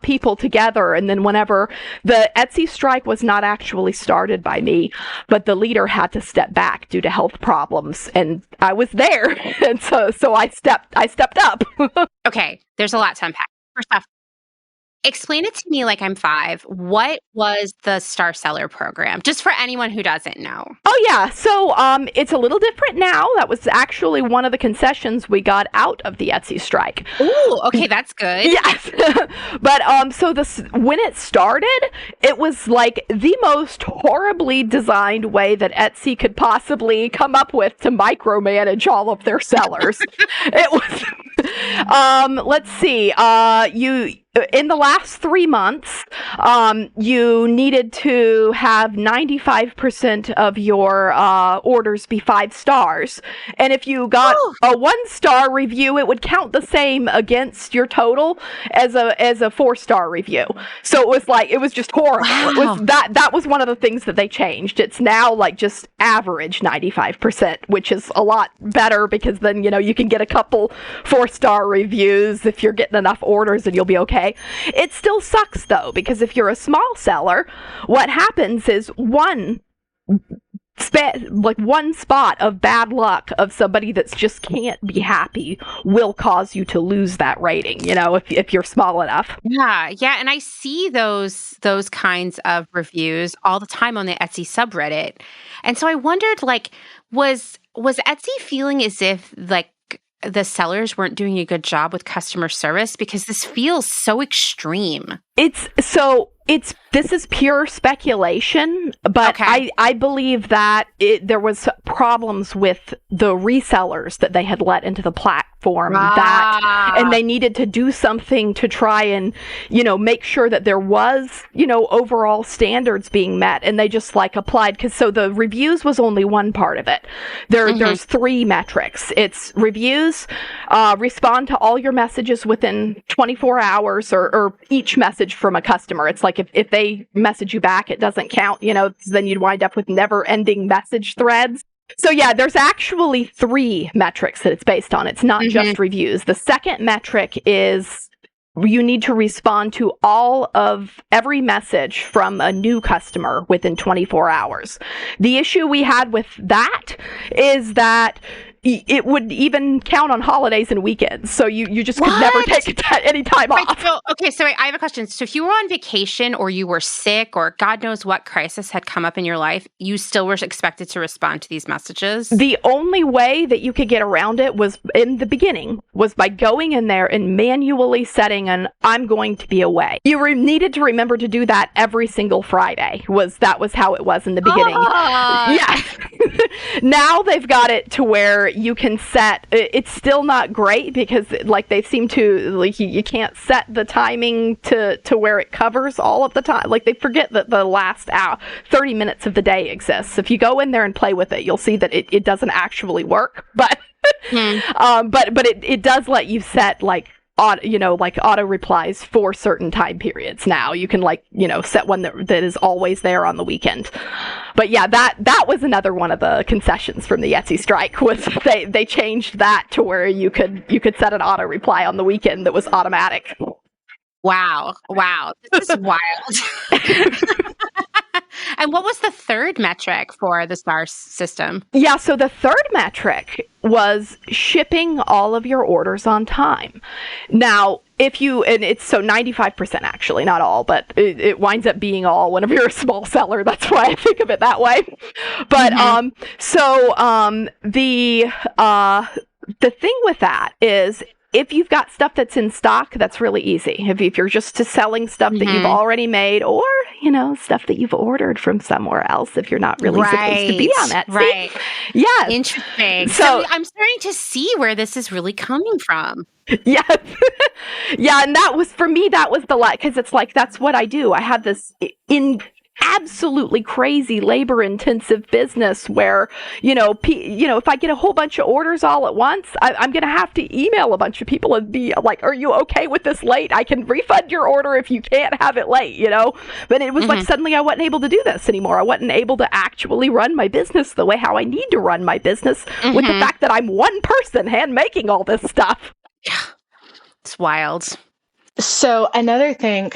people together. And then whenever the Etsy strike was not actually started by me, but the leader had to step back due to health problems. And I was there. And so I stepped up. Okay, there's a lot to unpack. First off, explain it to me like I'm 5. What was the Star Seller program? Just for anyone who doesn't know. Oh, yeah. So it's a little different now. That was actually one of the concessions we got out of the Etsy strike. Ooh, okay, that's good. Yes. But so when it started, it was like the most horribly designed way that Etsy could possibly come up with to micromanage all of their sellers. It was, let's see, in the last 3 months, you needed to have 95% of your orders be 5 stars. And if you got a 1-star review, it would count the same against your total as a 4-star review. So it was just horrible. Wow. It was that was one of the things that they changed. It's now like just average 95%, which is a lot better because then, you can get a couple 4-star reviews if you're getting enough orders and you'll be okay. It still sucks though, because if you're a small seller, what happens is one spot of bad luck of somebody that's just can't be happy will cause you to lose that rating, if you're small enough. Yeah. And I see those kinds of reviews all the time on the Etsy subreddit. And so I wondered, was Etsy feeling as if the sellers weren't doing a good job with customer service? Because this feels so extreme. This is pure speculation, but okay. I believe that there was problems with the resellers that they had let into the platform and they needed to do something to try and, make sure that there was, overall standards being met. And they just applied so the reviews was only one part of it. There's 3 metrics. It's reviews, respond to all your messages within 24 hours or each message from a customer. It's like if they message you back, it doesn't count, then you'd wind up with never-ending message threads. So yeah, there's actually 3 metrics that it's based on. It's not just reviews. The second metric is you need to respond to every message from a new customer within 24 hours. The issue we had with that is that it would even count on holidays and weekends. So you just could never take any time off. So I have a question. So if you were on vacation or you were sick or God knows what crisis had come up in your life, you still were expected to respond to these messages? The only way that you could get around it was in the beginning was by going in there and manually setting I'm going to be away. You needed to remember to do that every single Friday. That was how it was in the beginning. Yes. Now they've got it to where you can set, it's still not great because they seem to, you can't set the timing to where it covers all of the time. They forget that the last 30 minutes of the day exists. If you go in there and play with it, you'll see that it doesn't actually work, but it does let you set auto replies for certain time periods. Now you can set one that is always there on the weekend. But yeah, that was another one of the concessions from the Etsy strike was they changed that to where you could set an auto reply on the weekend that was automatic. Wow. This is wild. And what was the third metric for the STAR system? Yeah, so the third metric was shipping all of your orders on time. Now, and it's so 95% actually, not all, but it winds up being all whenever you're a small seller. That's why I think of it that way. But the thing with that is, if you've got stuff that's in stock, that's really easy. If you're just selling stuff that you've already made, or, stuff that you've ordered from somewhere else, if you're not really supposed to be on Etsy. Right. Yes. Interesting. So I'm starting to see where this is really coming from. Yes. Yeah. And that was, for me, that was because it's like, that's what I do. I have this absolutely crazy labor-intensive business where, if I get a whole bunch of orders all at once, I'm going to have to email a bunch of people and be like, are you okay with this late? I can refund your order if you can't have it late, But it was like suddenly I wasn't able to do this anymore. I wasn't able to actually run my business the way how I need to run my business with the fact that I'm one person hand making all this stuff. Yeah. It's wild. So another thing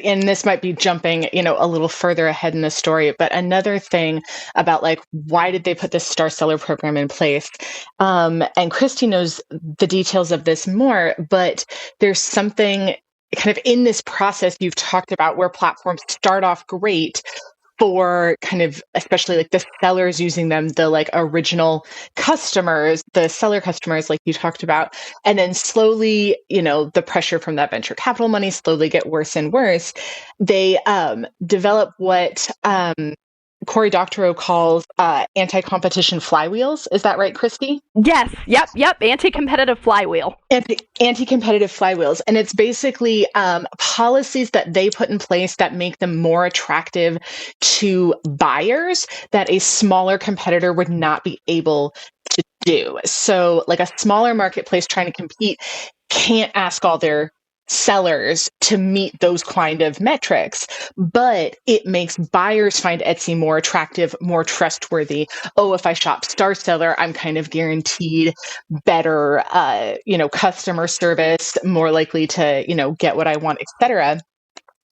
and this might be jumping, a little further ahead in the story, but another thing about why did they put this Star Seller program in place? And Kristi knows the details of this more, but there's something kind of in this process you've talked about where platforms start off great for especially the sellers using them, the original customers, the seller customers, like you talked about. And then slowly, the pressure from that venture capital money slowly get worse and worse. They develop what Cory Doctorow calls anti-competition flywheels. Is that right, Kristi? Yes. Yep. Anti-competitive flywheel. Anti-competitive flywheels. And it's basically policies that they put in place that make them more attractive to buyers that a smaller competitor would not be able to do. So a smaller marketplace trying to compete can't ask all their sellers to meet those kind of metrics, but it makes buyers find Etsy more attractive, more trustworthy. Oh, if I shop Star Seller, I'm kind of guaranteed better, customer service, more likely to, get what I want, etc.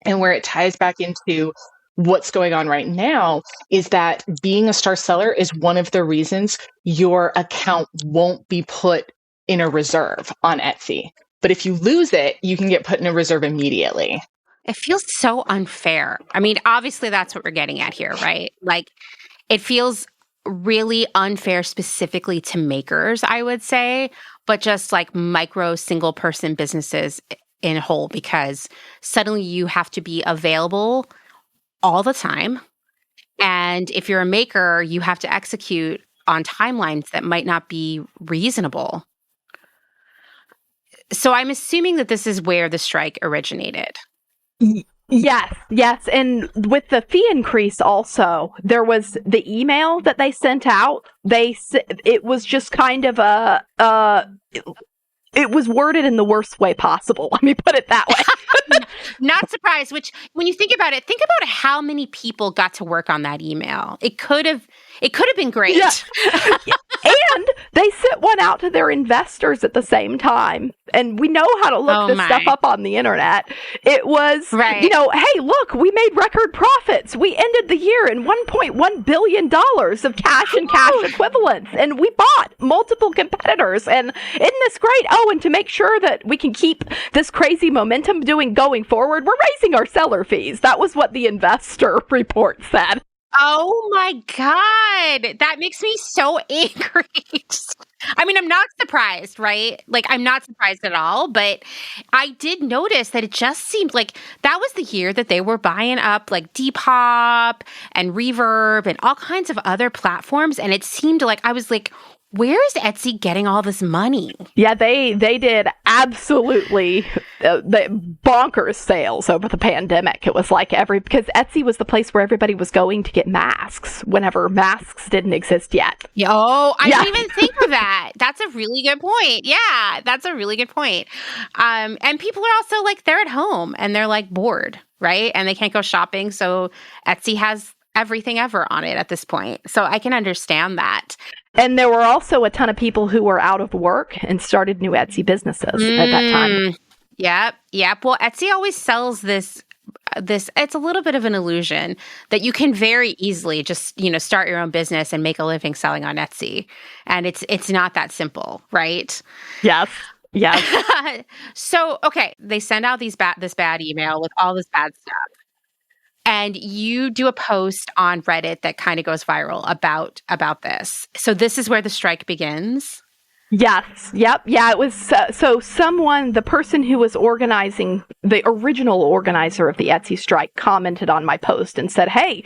And where it ties back into what's going on right now is that being a Star Seller is one of the reasons your account won't be put in a reserve on Etsy. But if you lose it, you can get put in a reserve immediately. It feels so unfair. I mean, obviously that's what we're getting at here, right? It feels really unfair specifically to makers, I would say, but just micro single person businesses in whole, because suddenly you have to be available all the time. And if you're a maker, you have to execute on timelines that might not be reasonable. So I'm assuming that this is where the strike originated. Yes. And with the fee increase also, there was the email that they sent out. It was just kind of it was worded in the worst way possible. Let me put it that way. Not surprised, which when you think about it, think about how many people got to work on that email. It could have been great. Yeah. And they sent one out to their investors at the same time. And we know how to look this stuff up on the internet. It was, hey, look, we made record profits. We ended the year in $1.1 billion of cash and cash equivalents. And we bought multiple competitors. And isn't this great? Oh, and to make sure that we can keep this crazy momentum going forward, we're raising our seller fees. That was what the investor report said. Oh my God. That makes me so angry. I mean, I'm not surprised, right? I'm not surprised at all, but I did notice that it just seemed like that was the year that they were buying up Depop and Reverb and all kinds of other platforms. And it seemed I was where is Etsy getting all this money? Yeah, they did absolutely bonkers sales over the pandemic. It was because Etsy was the place where everybody was going to get masks whenever masks didn't exist yet. I didn't even think of that. That's a really good point. Yeah, that's a really good point. And people are also they're at home and they're bored, right? And they can't go shopping. So Etsy has everything ever on it at this point. So I can understand that. And there were also a ton of people who were out of work and started new Etsy businesses at that time. Yep. Well, Etsy always sells this, it's a little bit of an illusion that you can very easily just, start your own business and make a living selling on Etsy. And it's not that simple, right? Yes. Yeah. So, okay, they send out this bad email with all this bad stuff. And you do a post on Reddit that kind of goes viral about this. So this is where the strike begins. Yes. Yep. Yeah. It was so the person who was organizing, the original organizer of the Etsy strike, commented on my post and said, "Hey,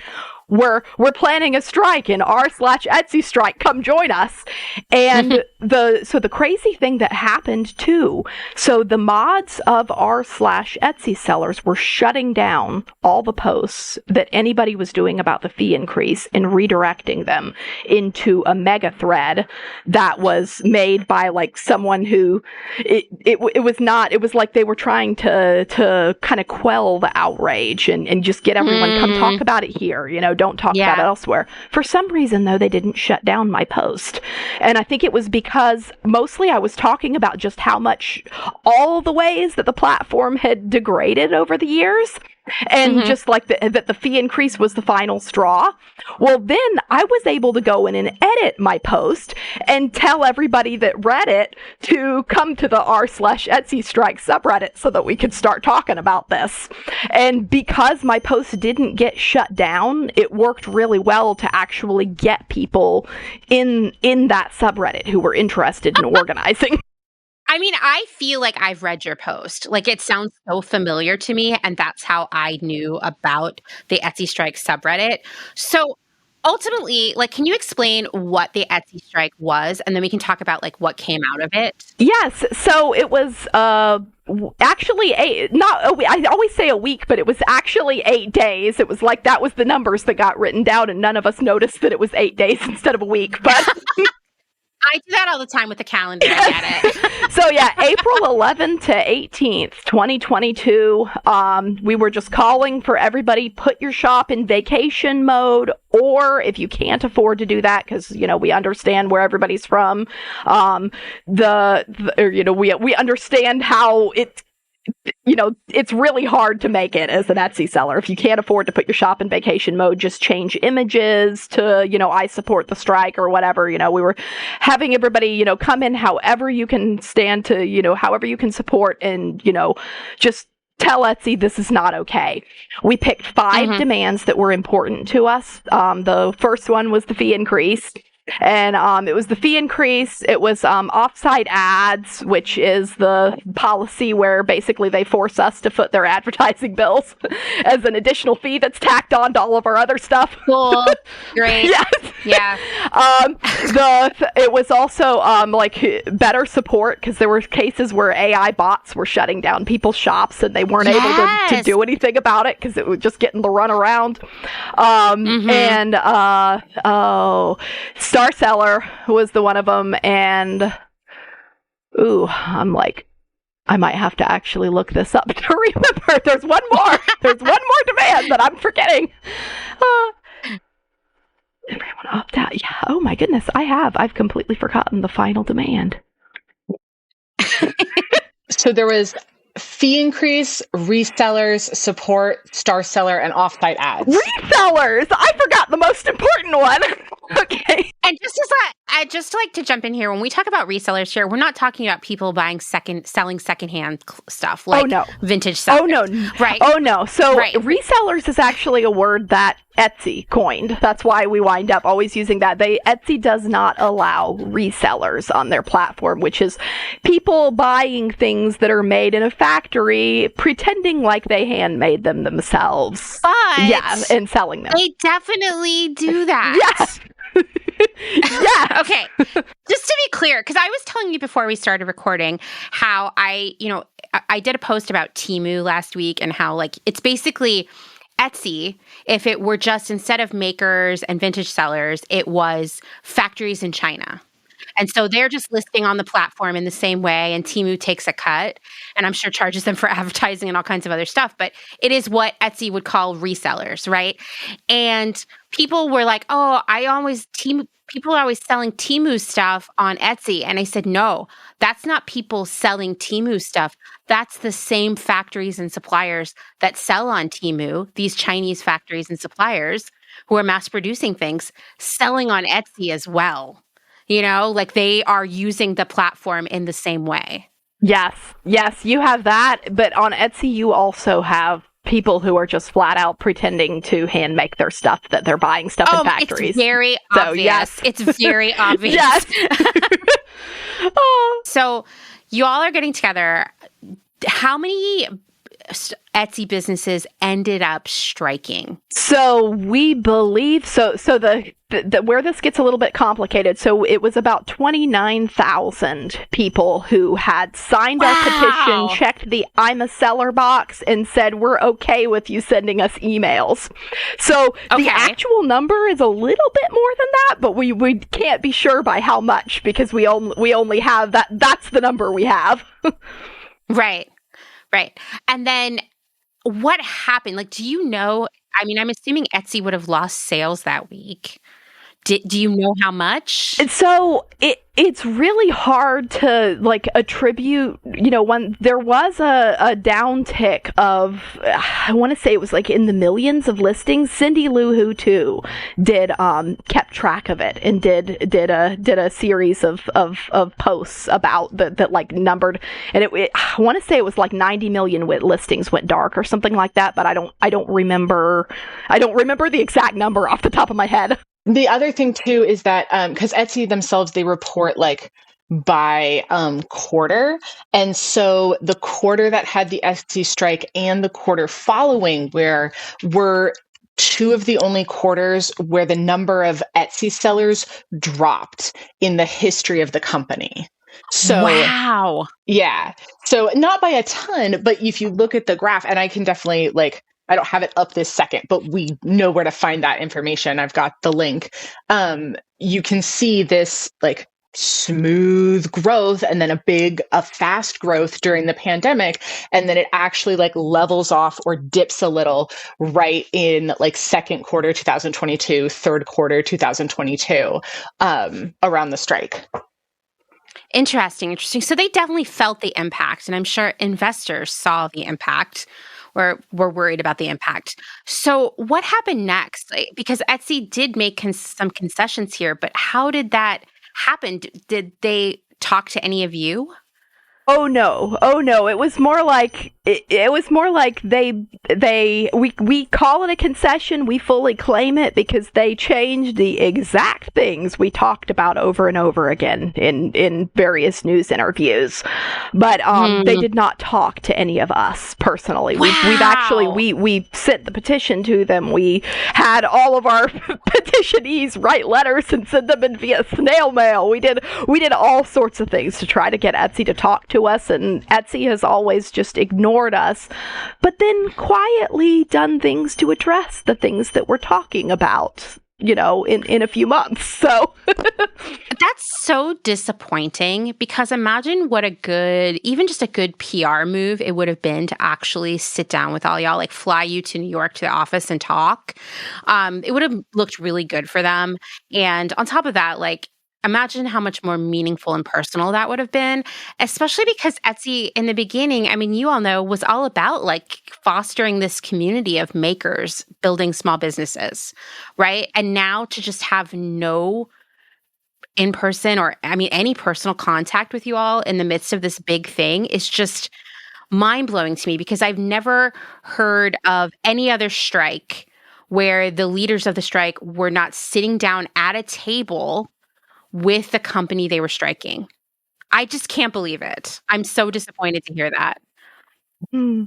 we're planning a strike in r/Etsy strike. Come join us." And the crazy thing that happened too. So the mods of r/Etsy sellers were shutting down all the posts that anybody was doing about the fee increase and redirecting them into a mega thread that was made by like someone who it was like they were trying to kind of quell the outrage and just get everyone come talk about it here, don't talk about it elsewhere. For some reason, though, they didn't shut down my post. And I think it was because mostly I was talking about just how much all the ways that the platform had degraded over the years. And just like that the fee increase was the final straw. Well, then I was able to go in and edit my post and tell everybody that read it to come to the r/Etsy strike subreddit so that we could start talking about this. And because my post didn't get shut down, it worked really well to actually get people in that subreddit who were interested in organizing. I mean, I feel like I've read your post. Like, it sounds so familiar to me, and that's how I knew about the Etsy strike subreddit. So ultimately, like, can you explain what the Etsy strike was? And then we can talk about, like, what came out of it. Yes. So it was actually I always say a week, but it was actually 8 days. It was like that was the numbers that got written down, and none of us noticed that it was 8 days instead of a week. But I do that all the time with the calendar. I get it. So yeah, April 11th to 18th, 2022. We were just calling for everybody, put your shop in vacation mode, or if you can't afford to do that, because we understand where everybody's from. We understand how it's really hard to make it as an Etsy seller. If you can't afford to put your shop in vacation mode, just change images to, I support the strike or whatever. We were having everybody, come in however you can stand to, however you can support and, just tell Etsy this is not okay. We picked 5 demands that were important to us. The first one was the fee increase. And it was the fee increase. It was offsite ads, which is the policy where basically they force us to foot their advertising bills as an additional fee that's tacked on to all of our other stuff. Cool. Great. Yes. Yeah. It was also like better support, because there were cases where AI bots were shutting down people's shops and they weren't able to do anything about it because it was just getting the run around. And Star Seller was the one of them, and I'm like, I might have to actually look this up to remember. There's one more. There's one more demand that I'm forgetting. Everyone opt out. Yeah. Oh my goodness, I've completely forgotten the final demand. So there was fee increase, resellers, support, Star Seller, and offsite ads. Resellers! I forgot the most important one. Okay. And I just like to jump in here. When we talk about resellers here, we're not talking about people selling secondhand stuff like vintage stuff. Oh no. Right. Oh no. So resellers is actually a word that Etsy coined. That's why we wind up always using that. Etsy does not allow resellers on their platform, which is people buying things that are made in a factory, pretending like they handmade them themselves. But and selling them. They definitely do that. Yes. Yeah. Okay. Just to be clear, because I was telling you before we started recording how I did a post about Temu last week and how it's basically Etsy, if it were just instead of makers and vintage sellers, it was factories in China. And so they're just listing on the platform in the same way, and Temu takes a cut, and I'm sure charges them for advertising and all kinds of other stuff, but it is what Etsy would call resellers, right? And people were like, people are always selling Temu stuff on Etsy. And I said, no, that's not people selling Temu stuff. That's the same factories and suppliers that sell on Temu, these Chinese factories and suppliers who are mass producing things, selling on Etsy as well. They are using the platform in the same way. Yes, you have that. But on Etsy, you also have people who are just flat out pretending to hand make their stuff, that they're buying stuff in factories. It's very obvious. Yes. It's very obvious. Yes. Oh. So you all are getting together. How many Etsy businesses ended up striking? So we believe the where this gets a little bit complicated. So it was about 29,000 people who had signed our petition, checked the I'm a seller box, and said we're okay with you sending us emails. So the actual number is a little bit more than that, but we can't be sure by how much, because we only have that. That's the number we have. Right. And then what happened? Like, do you know? I mean, I'm assuming Etsy would have lost sales that week. Do you know how much? So it's really hard to attribute, when there was a downtick of, I want to say it was in the millions of listings. Cindy Lou Who too kept track of it and did a series of posts about that numbered, and I want to say it was 90 million listings went dark or something like that, but I don't remember the exact number off the top of my head. The other thing too is that because Etsy themselves, they report by quarter, and so the quarter that had the Etsy strike and the quarter following were two of the only quarters where the number of Etsy sellers dropped in the history of the company. So wow. Yeah. So not by a ton, but if you look at the graph, and I can definitely I don't have it up this second, but we know where to find that information. I've got the link. You can see this smooth growth, and then a fast growth during the pandemic. And then it actually levels off or dips a little right in second quarter 2022, third quarter 2022, around the strike. Interesting. So they definitely felt the impact, and I'm sure investors saw the impact. Were worried about the impact. So what happened next? Because Etsy did make some concessions here, but how did that happen? Did they talk to any of you? Oh no! It was more like we call it a concession. We fully claim it because they changed the exact things we talked about over and over again in various news interviews. But they did not talk to any of us personally. Wow. We've actually we sent the petition to them. We had all of our petitionees write letters and send them in via snail mail. We did all sorts of things to try to get Etsy to talk to us, and Etsy has always just ignored us, but then quietly done things to address the things that we're talking about, in a few months. So that's so disappointing, because imagine what even just a good PR move it would have been to actually sit down with all y'all, fly you to New York to the office and talk. It would have looked really good for them. And on top of that, imagine how much more meaningful and personal that would have been, especially because Etsy in the beginning, I mean, you all know, was all about fostering this community of makers building small businesses, right? And now to just have no in-person or, any personal contact with you all in the midst of this big thing is just mind-blowing to me, because I've never heard of any other strike where the leaders of the strike were not sitting down at a table with the company they were striking. I just can't believe it. I'm so disappointed to hear that. Yeah,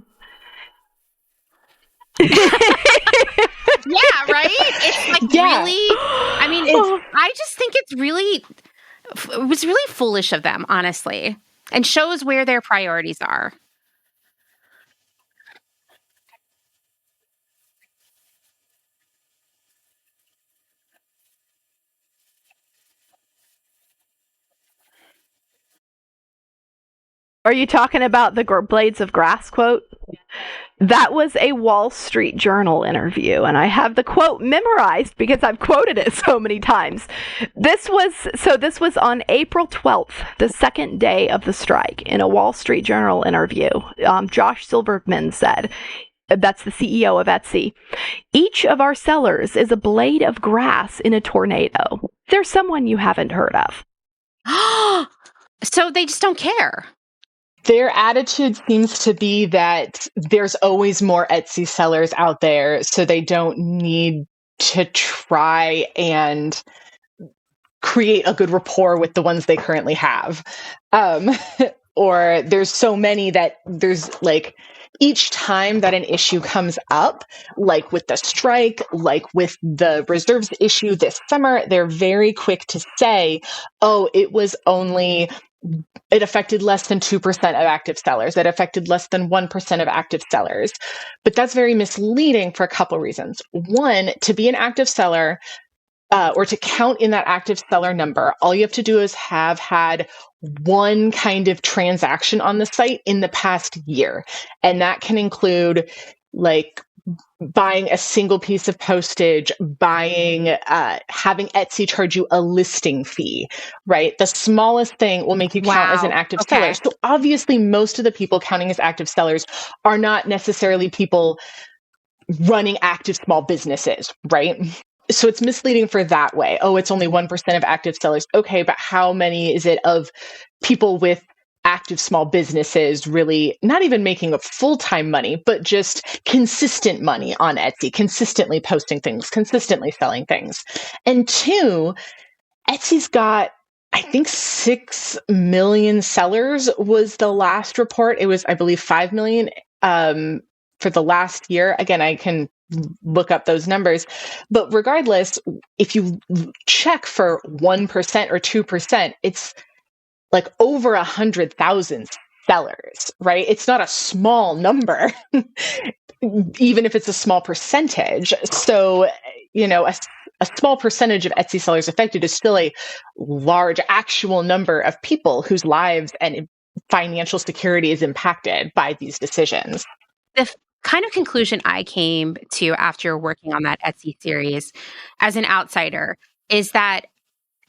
right? It's really, I just think it was really foolish of them, honestly, and shows where their priorities are. Are you talking about the blades of grass quote? That was a Wall Street Journal interview, and I have the quote memorized because I've quoted it so many times. This was on April 12th, the second day of the strike, in a Wall Street Journal interview. Josh Silverman said, that's the CEO of Etsy, "Each of our sellers is a blade of grass in a tornado. There's someone you haven't heard of." So they just don't care. Their attitude seems to be that there's always more Etsy sellers out there, so they don't need to try and create a good rapport with the ones they currently have. Or there's so many that there's like each time that an issue comes up, like with the strike, like with the reserves issue this summer, they're very quick to say, oh, it affected less than 2% of active sellers. It affected less than 1% of active sellers. But that's very misleading for a couple of reasons. One, to be an active seller, or to count in that active seller number, all you have to do is have had one kind of transaction on the site in the past year. And that can include like buying a single piece of postage, having Etsy charge you a listing fee, right? The smallest thing will make you count as an active seller. So obviously most of the people counting as active sellers are not necessarily people running active small businesses, right? So it's misleading for that way. Oh, it's only 1% of active sellers. Okay, but how many is it of people with active small businesses really not even making a full-time money, but just consistent money on Etsy, consistently posting things, consistently selling things? And two, Etsy's got, I think, 6 million sellers was the last report. It was, I believe, 5 million for the last year. Again, I can look up those numbers. But regardless, if you check for 1% or 2%, it's like over 100,000 sellers, right? It's not a small number, even if it's a small percentage. So, a small percentage of Etsy sellers affected is still a large actual number of people whose lives and financial security is impacted by these decisions. The kind of conclusion I came to after working on that Etsy series as an outsider is that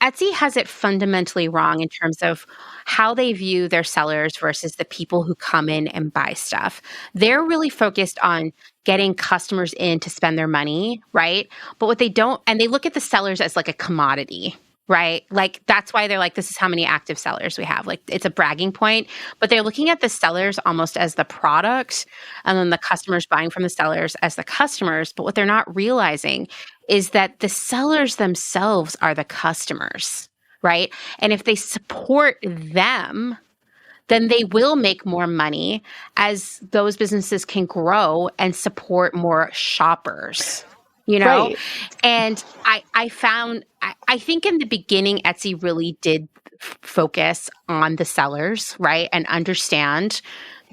Etsy has it fundamentally wrong in terms of how they view their sellers versus the people who come in and buy stuff. They're really focused on getting customers in to spend their money, right? But what they don't, and they look at the sellers as like a commodity, right? Like that's why they're like, this is how many active sellers we have. Like it's a bragging point, but they're looking at the sellers almost as the product and then the customers buying from the sellers as the customers. But what they're not realizing is that the sellers themselves are the customers, right? And if they support them, then they will make more money as those businesses can grow and support more shoppers. Right. And I think in the beginning, Etsy really did focus on the sellers, right? And understand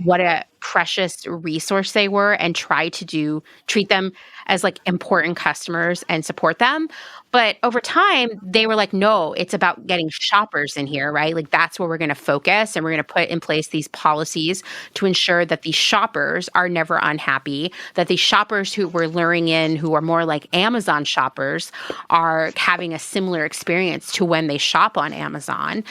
what a precious resource they were and try to treat them as like important customers and support them. But over time, they were like, no, it's about getting shoppers in here, right? Like that's where we're going to focus and we're going to put in place these policies to ensure that these shoppers are never unhappy, that these shoppers who we're luring in, who are more like Amazon shoppers, are having a similar experience to when they shop on Amazon.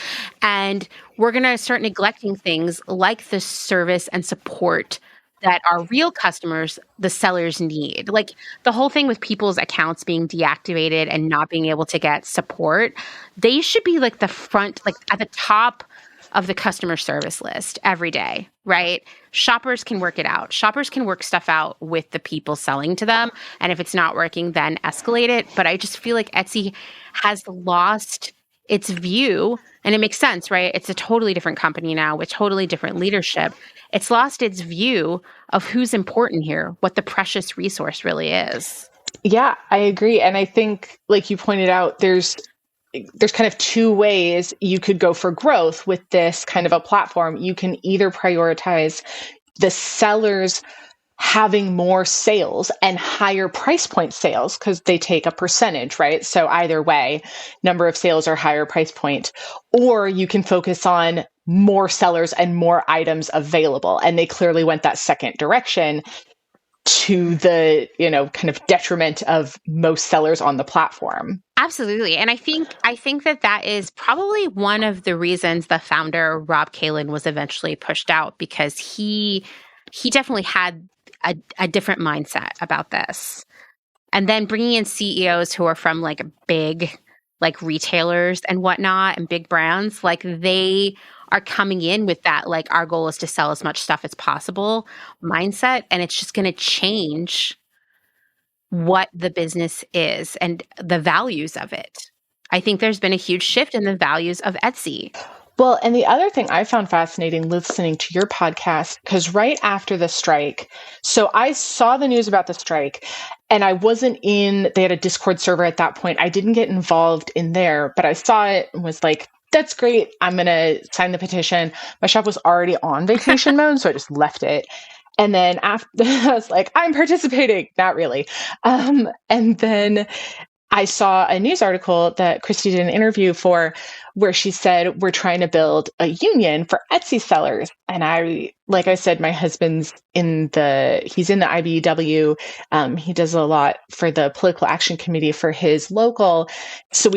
And we're going to start neglecting things like the service and support that our real customers, the sellers, need. Like the whole thing with people's accounts being deactivated and not being able to get support, they should be like the front, like at the top of the customer service list every day, right? Shoppers can work it out. Shoppers can work stuff out with the people selling to them. And if it's not working, then escalate it. But I just feel like Etsy has lost its view, and it makes sense, right? It's a totally different company now with totally different leadership. It's lost its view of who's important here, what the precious resource really is. Yeah, I agree. And I think, like you pointed out, there's kind of two ways you could go for growth with this kind of a platform. You can either prioritize the sellers having more sales and higher price point sales because they take a percentage, right? So either way, number of sales or higher price point, or you can focus on more sellers and more items available. And they clearly went that second direction to the, kind of detriment of most sellers on the platform. Absolutely. And I think that is probably one of the reasons the founder, Rob Kalin, was eventually pushed out, because he definitely had a different mindset about this. And then bringing in CEOs who are from like big like retailers and whatnot and big brands, like they are coming in with that, like, our goal is to sell as much stuff as possible mindset, and it's just going to change what the business is and the values of it. I think there's been a huge shift in the values of Etsy. Well, and the other thing I found fascinating listening to your podcast, because right after the strike, so I saw the news about the strike and I wasn't they had a Discord server at that point. I didn't get involved in there, but I saw it and was like, that's great. I'm going to sign the petition. My shop was already on vacation mode, so I just left it. And then after, I was like, I'm participating. Not really. And then I saw a news article that Kristi did an interview for where she said, we're trying to build a union for Etsy sellers. And like I said, my husband's he's in the IBEW. He does a lot for the political action committee for his local. So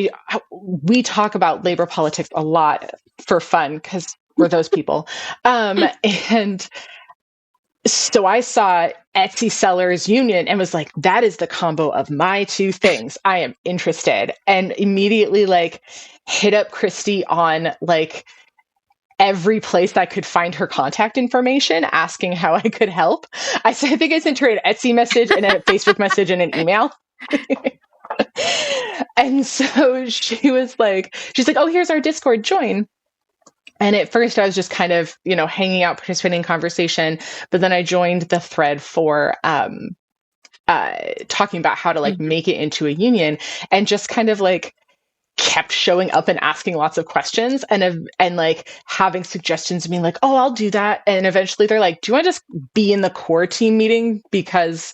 we talk about labor politics a lot for fun because we're those people. And so I saw Etsy Sellers Union and was like, that is the combo of my two things. I am interested. And immediately like hit up Kristi on like every place I could find her contact information, asking how I could help. I think I sent her an Etsy message and a Facebook message and an email. And so she's like, oh, here's our Discord, join. And at first I was just kind of, hanging out, participating in conversation, but then I joined the thread for talking about how to like make it into a union, and just kind of like kept showing up and asking lots of questions and like having suggestions and being like, oh, I'll do that. And eventually they're like, do you want to just be in the core team meeting because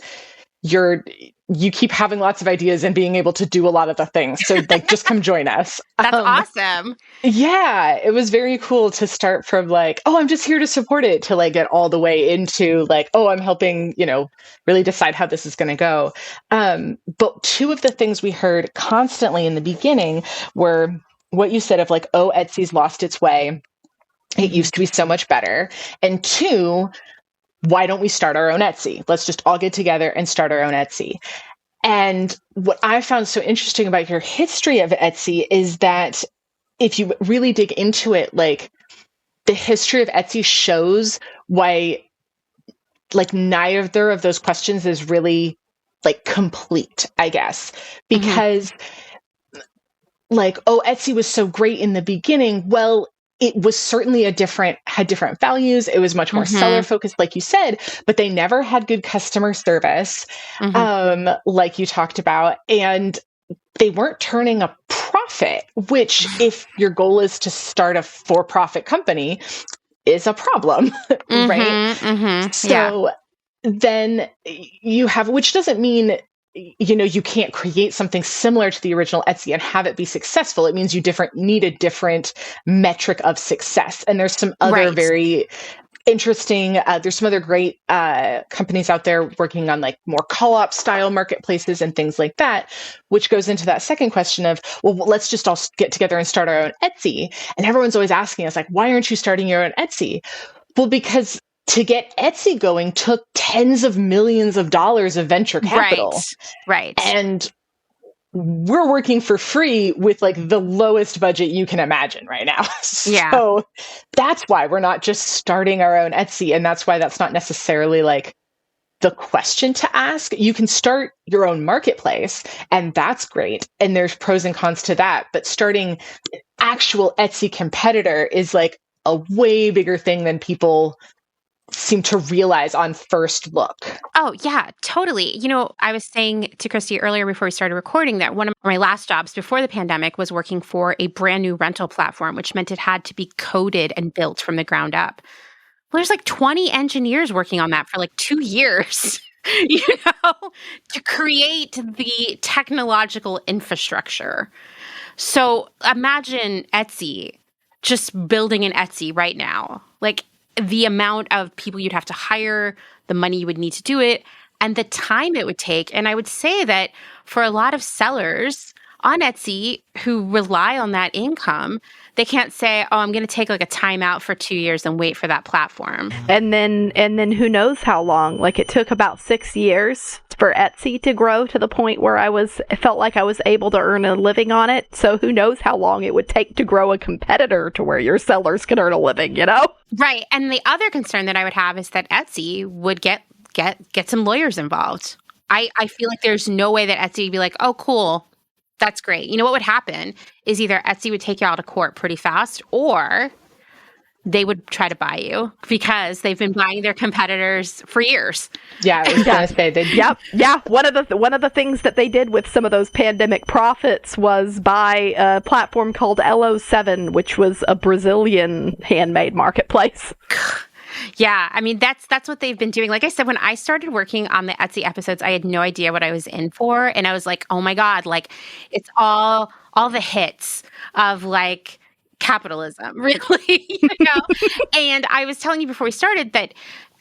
you keep having lots of ideas and being able to do a lot of the things. So like, just come join us. That's awesome. Yeah. It was very cool to start from like, oh, I'm just here to support it, to like get all the way into like, oh, I'm helping, really decide how this is going to go. But two of the things we heard constantly in the beginning were what you said of like, oh, Etsy's lost its way. It used to be so much better. And two, why don't we start our own Etsy? Let's just all get together and start our own Etsy. And what I found so interesting about your history of Etsy is that if you really dig into it, like the history of Etsy shows why like neither of those questions is really like complete, I guess, because like, oh, Etsy was so great in the beginning. Well, it was certainly had different values. It was much more seller focused, like you said, but they never had good customer service, like you talked about. And they weren't turning a profit, which if your goal is to start a for-profit company is a problem, right? So then you have, which doesn't mean you can't create something similar to the original Etsy and have it be successful. It means you need a different metric of success. And there's some other very interesting, there's some other great companies out there working on like more co-op style marketplaces and things like that, which goes into that second question of, well, let's just all get together and start our own Etsy. And everyone's always asking us like, why aren't you starting your own Etsy? Well, because to get Etsy going took tens of millions of dollars of venture capital. Right. And we're working for free with like the lowest budget you can imagine right now. So that's why we're not just starting our own Etsy. And that's why that's not necessarily like the question to ask. You can start your own marketplace and that's great. And there's pros and cons to that. But starting an actual Etsy competitor is like a way bigger thing than people seem to realize on first look. Oh, yeah, totally. I was saying to Kristi earlier before we started recording that one of my last jobs before the pandemic was working for a brand new rental platform, which meant it had to be coded and built from the ground up. Well, there's like 20 engineers working on that for like 2 years, to create the technological infrastructure. So imagine Etsy, just building an Etsy right now. Like, the amount of people you'd have to hire, the money you would need to do it, and the time it would take. And I would say that for a lot of sellers, on Etsy who rely on that income, they can't say, oh, I'm going to take like a timeout for 2 years and wait for that platform. And then who knows how long? Like, it took about 6 years for Etsy to grow to the point where it felt like I was able to earn a living on it. So who knows how long it would take to grow a competitor to where your sellers can earn a living, you know? Right. And the other concern that I would have is that Etsy would get some lawyers involved. I feel like there's no way that Etsy would be like, oh, cool, that's great. You know what would happen is either Etsy would take you out of court pretty fast, or they would try to buy you because they've been buying their competitors for years. Yeah, I was going to say they. Yep. Yeah. One of the things that they did with some of those pandemic profits was buy a platform called LO7, which was a Brazilian handmade marketplace. Yeah, I mean, that's what they've been doing. Like I said, when I started working on the Etsy episodes, I had no idea what I was in for. And I was like, oh my God, like it's all the hits of like capitalism, really, you know? And I was telling you before we started that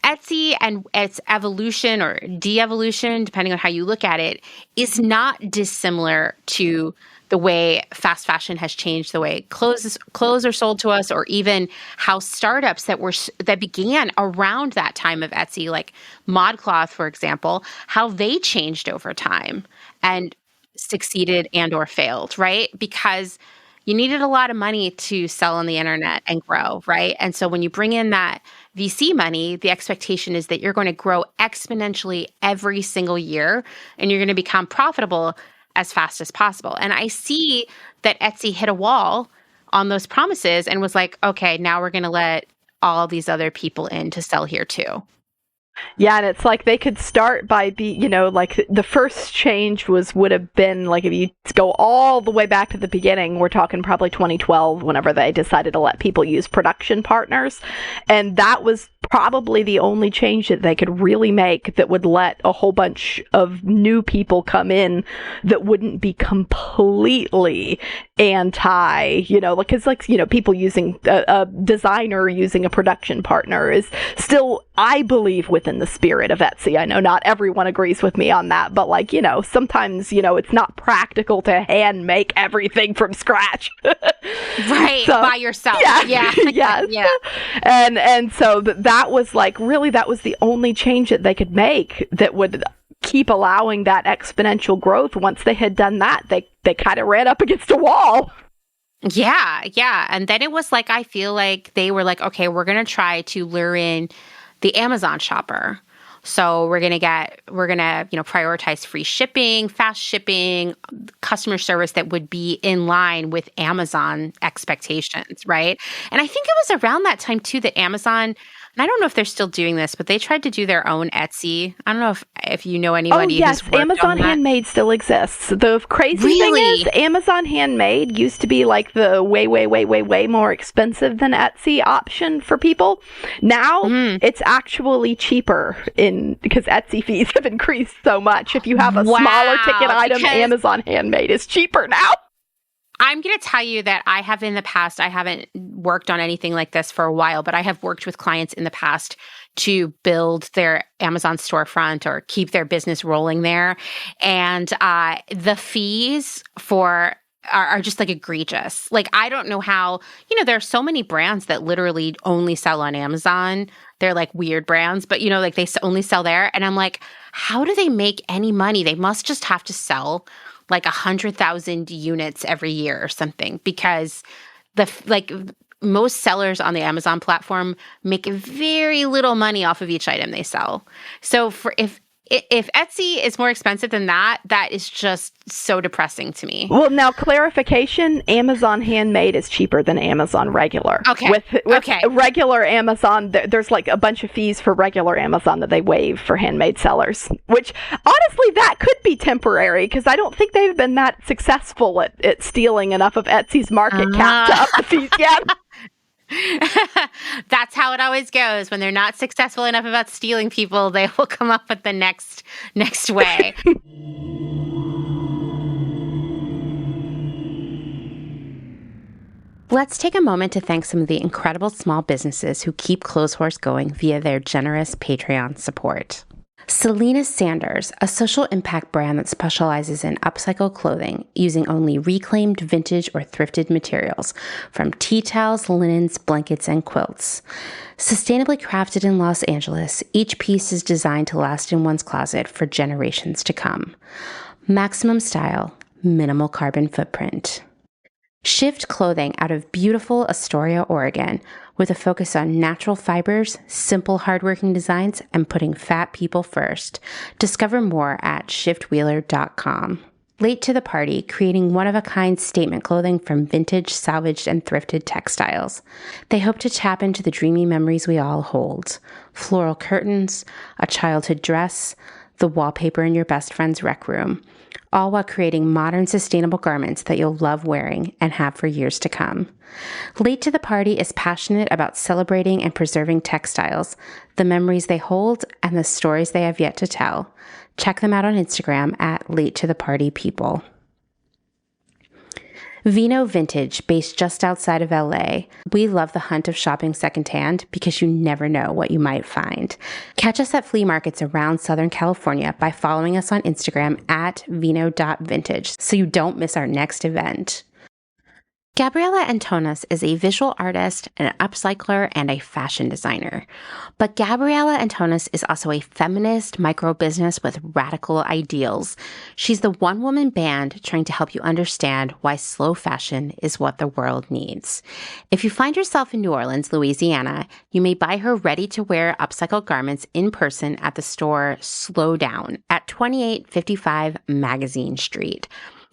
Etsy and its evolution or de-evolution, depending on how you look at it, is not dissimilar to the way fast fashion has changed the way clothes are sold to us, or even how startups that began around that time of Etsy, like ModCloth, for example, how they changed over time and succeeded and or failed, right? Because you needed a lot of money to sell on the internet and grow, right? And so when you bring in that VC money, the expectation is that you're going to grow exponentially every single year, and you're going to become profitable as fast as possible. And I see that Etsy hit a wall on those promises and was like, okay, now we're going to let all these other people in to sell here too. Yeah, and it's like they could start by like the first change would have been like, if you go all the way back to the beginning, we're talking probably 2012, whenever they decided to let people use production partners. And that was probably the only change that they could really make that would let a whole bunch of new people come in that wouldn't be completely anti, because people using a designer using a production partner is still, I believe, within the spirit of Etsy. I know not everyone agrees with me on that, but sometimes, it's not practical to hand make everything from scratch. Right. So, by yourself. Yeah. Yes. Yeah. And so that was that was the only change that they could make that would keep allowing that exponential growth. Once they had done that, they kind of ran up against a wall. Yeah. And then it was like, I feel like they were like, okay, we're going to try to lure in the Amazon shopper. So we're going to prioritize free shipping, fast shipping, customer service that would be in line with Amazon expectations, right? And I think it was around that time too that Amazon, and I don't know if they're still doing this, but they tried to do their own Etsy. I don't know if you know anybody who's worked Amazon on that. Handmade still exists. The crazy thing is Amazon Handmade used to be like the way more expensive than Etsy option for people. Now it's actually cheaper because Etsy fees have increased so much. If you have a smaller ticket item, Amazon Handmade is cheaper now. I'm going to tell you that I have in the past, I haven't worked on anything like this for a while, but I have worked with clients in the past to build their Amazon storefront or keep their business rolling there. And the fees are just like egregious. Like, I don't know how, there are so many brands that literally only sell on Amazon. They're like weird brands, but like they only sell there. And I'm like, how do they make any money? They must just have to sell like 100,000 units every year or something, because most sellers on the Amazon platform make very little money off of each item they sell. So if Etsy is more expensive than that, that is just so depressing to me. Well, now clarification, Amazon Handmade is cheaper than Amazon regular. Okay. With regular Amazon, there's like a bunch of fees for regular Amazon that they waive for handmade sellers, which honestly, that could be temporary because I don't think they've been that successful at stealing enough of Etsy's market cap to up the fees yet. That's how it always goes. When they're not successful enough about stealing people, they will come up with the next way. Let's take a moment to thank some of the incredible small businesses who keep Clotheshorse going via their generous Patreon support. Selena Sanders, a social impact brand that specializes in upcycled clothing using only reclaimed vintage or thrifted materials, from tea towels, linens, blankets, and quilts. Sustainably crafted in Los Angeles, each piece is designed to last in one's closet for generations to come. Maximum style, minimal carbon footprint. Shift Clothing out of beautiful Astoria, Oregon, with a focus on natural fibers, simple hardworking designs, and putting fat people first. Discover more at shiftwheeler.com. Late to the party, creating one-of-a-kind statement clothing from vintage, salvaged, and thrifted textiles. They hope to tap into the dreamy memories we all hold. Floral curtains, a childhood dress, the wallpaper in your best friend's rec room, all while creating modern, sustainable garments that you'll love wearing and have for years to come. Late to the Party is passionate about celebrating and preserving textiles, the memories they hold, and the stories they have yet to tell. Check them out on Instagram at Late to the Party People. Vino Vintage, based just outside of LA. We love the hunt of shopping secondhand because you never know what you might find. Catch us at flea markets around Southern California by following us on Instagram at vino.vintage so you don't miss our next event. Gabriela Antonas is a visual artist, an upcycler, and a fashion designer. But Gabriela Antonas is also a feminist micro-business with radical ideals. She's the one-woman band trying to help you understand why slow fashion is what the world needs. If you find yourself in New Orleans, Louisiana, you may buy her ready-to-wear upcycled garments in person at the store Slow Down at 2855 Magazine Street.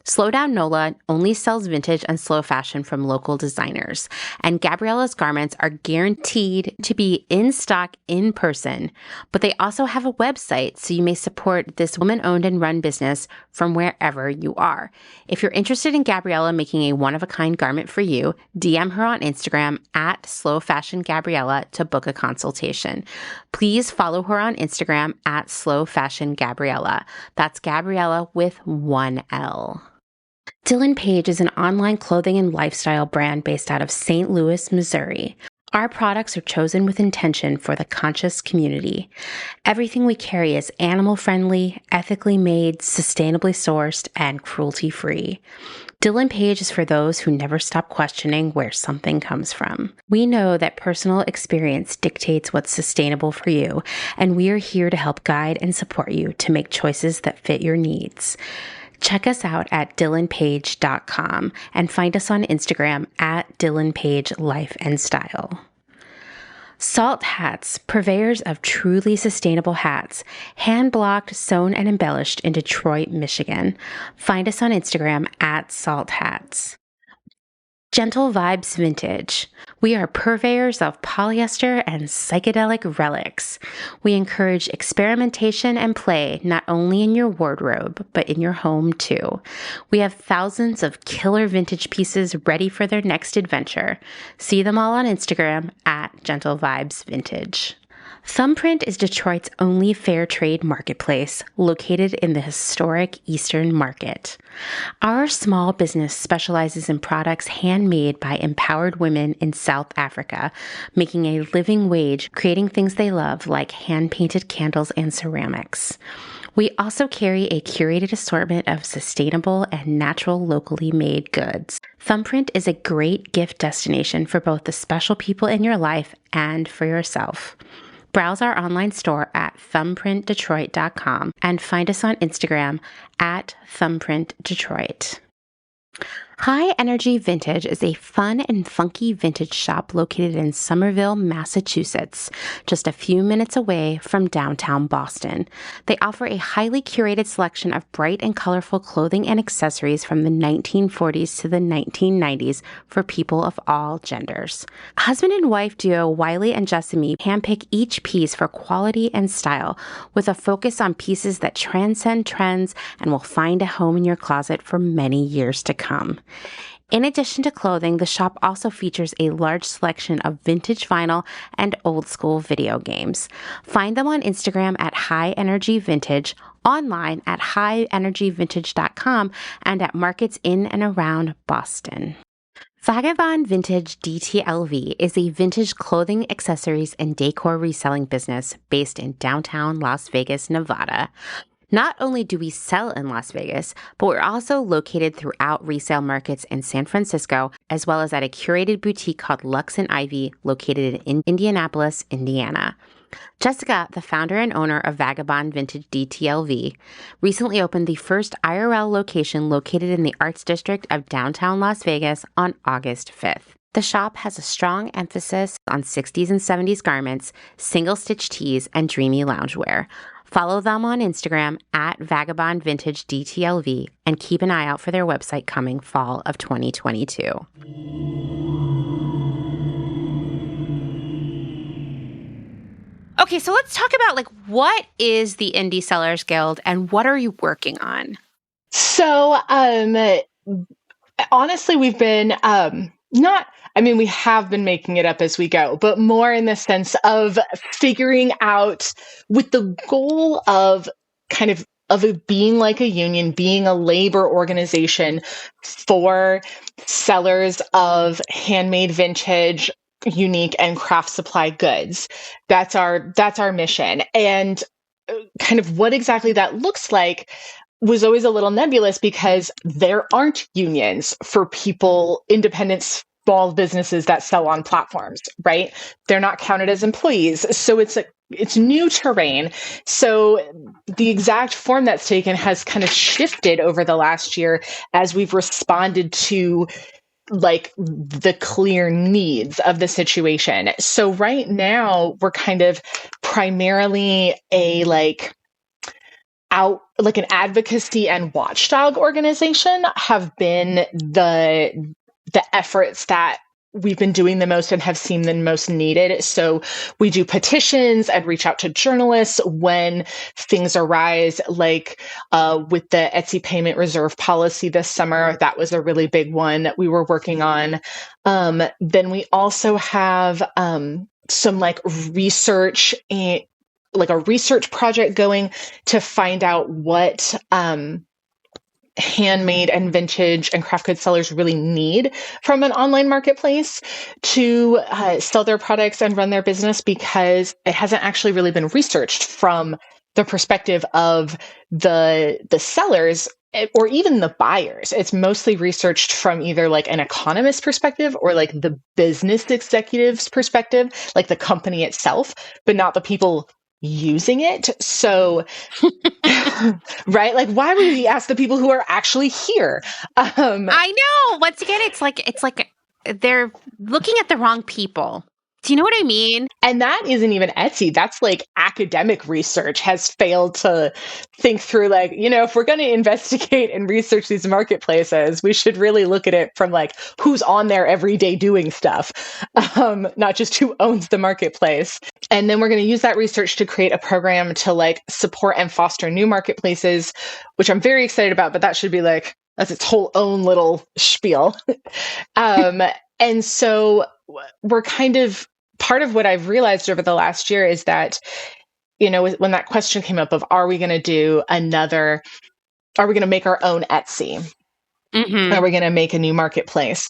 Slow Down NOLA only sells vintage and slow fashion from local designers, and Gabriela's garments are guaranteed to be in stock in person, but they also have a website so you may support this woman-owned and run business from wherever you are. If you're interested in Gabriela making a one-of-a-kind garment for you, DM her on Instagram at slowfashiongabriela to book a consultation. Please follow her on Instagram at slowfashiongabriela. That's Gabriela with one L. Dylan Page is an online clothing and lifestyle brand based out of St. Louis, Missouri. Our products are chosen with intention for the conscious community. Everything we carry is animal-friendly, ethically made, sustainably sourced, and cruelty-free. Dylan Page is for those who never stop questioning where something comes from. We know that personal experience dictates what's sustainable for you, and we are here to help guide and support you to make choices that fit your needs. Check us out at dylanpage.com and find us on Instagram at dylanpagelife&style. Salt Hats, purveyors of truly sustainable hats, hand-blocked, sewn, and embellished in Detroit, Michigan. Find us on Instagram at Salt Hats. Gentle Vibes Vintage. We are purveyors of polyester and psychedelic relics. We encourage experimentation and play not only in your wardrobe, but in your home too. We have thousands of killer vintage pieces ready for their next adventure. See them all on Instagram at Gentle Vibes Vintage. Thumbprint is Detroit's only fair trade marketplace, located in the historic Eastern Market. Our small business specializes in products handmade by empowered women in South Africa, making a living wage, creating things they love like hand-painted candles and ceramics. We also carry a curated assortment of sustainable and natural locally made goods. Thumbprint is a great gift destination for both the special people in your life and for yourself. Browse our online store at thumbprintdetroit.com and find us on Instagram at thumbprintdetroit. High Energy Vintage is a fun and funky vintage shop located in Somerville, Massachusetts, just a few minutes away from downtown Boston. They offer a highly curated selection of bright and colorful clothing and accessories from the 1940s to the 1990s for people of all genders. Husband and wife duo Wiley and Jessamy handpick each piece for quality and style, with a focus on pieces that transcend trends and will find a home in your closet for many years to come. In addition to clothing, the shop also features a large selection of vintage vinyl and old school video games. Find them on Instagram at High Energy Vintage, online at highenergyvintage.com, and at markets in and around Boston. Vagabond Vintage DTLV is a vintage clothing, accessories, and decor reselling business based in downtown Las Vegas, Nevada. Not only do we sell in Las Vegas, but we're also located throughout resale markets in San Francisco, as well as at a curated boutique called Lux and Ivy, located in Indianapolis, Indiana. Jessica, the founder and owner of Vagabond Vintage DTLV, recently opened the first IRL location located in the Arts District of downtown Las Vegas on August 5th. The shop has a strong emphasis on 60s and 70s garments, single-stitch tees, and dreamy loungewear. Follow them on Instagram at Vagabond Vintage DTLV and keep an eye out for their website coming fall of 2022. Okay, so let's talk about what is the Indie Sellers Guild and what are you working on? So, honestly, we've been we have been making it up as we go, but more in the sense of figuring out with the goal of it being like a union, being a labor organization for sellers of handmade, vintage, unique, and craft supply goods. That's our mission. And kind of what exactly that looks like was always a little nebulous because there aren't unions for people, independent small businesses that sell on platforms, right? They're not counted as employees. So it's new terrain. So the exact form that's taken has kind of shifted over the last year as we've responded to the clear needs of the situation. So right now we're kind of primarily an advocacy and watchdog organization have been the efforts that we've been doing the most and have seen the most needed. So we do petitions and reach out to journalists when things arise, with the Etsy payment reserve policy this summer. That was a really big one that we were working on. Then we also have some research and a research project going to find out what handmade and vintage and craft goods sellers really need from an online marketplace to sell their products and run their business, because it hasn't actually really been researched from the perspective of the sellers or even the buyers. It's mostly researched from either an economist perspective or the business executive's perspective, the company itself, but not the people using it. So, right? Why would we ask the people who are actually here? I know. Once again, it's like they're looking at the wrong people. Do you know what I mean? And that isn't even Etsy. That's academic research has failed to think through, if we're going to investigate and research these marketplaces, we should really look at it from who's on there every day doing stuff, not just who owns the marketplace. And then we're going to use that research to create a program to support and foster new marketplaces, which I'm very excited about, but that should be that's its whole own little spiel. And so we're kind of, part of what I've realized over the last year is that, when that question came up of, are we going to make our own Etsy? Mm-hmm. Are we going to make a new marketplace?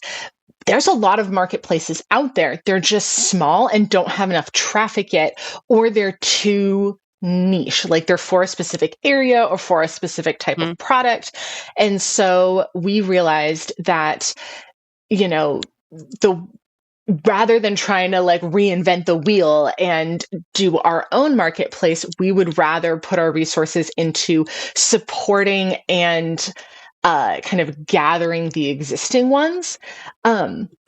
There's a lot of marketplaces out there. They're just small and don't have enough traffic yet, or they're too niche, they're for a specific area or for a specific type of product. And so we realized that, rather than trying to reinvent the wheel and do our own marketplace, we would rather put our resources into supporting and kind of gathering the existing ones.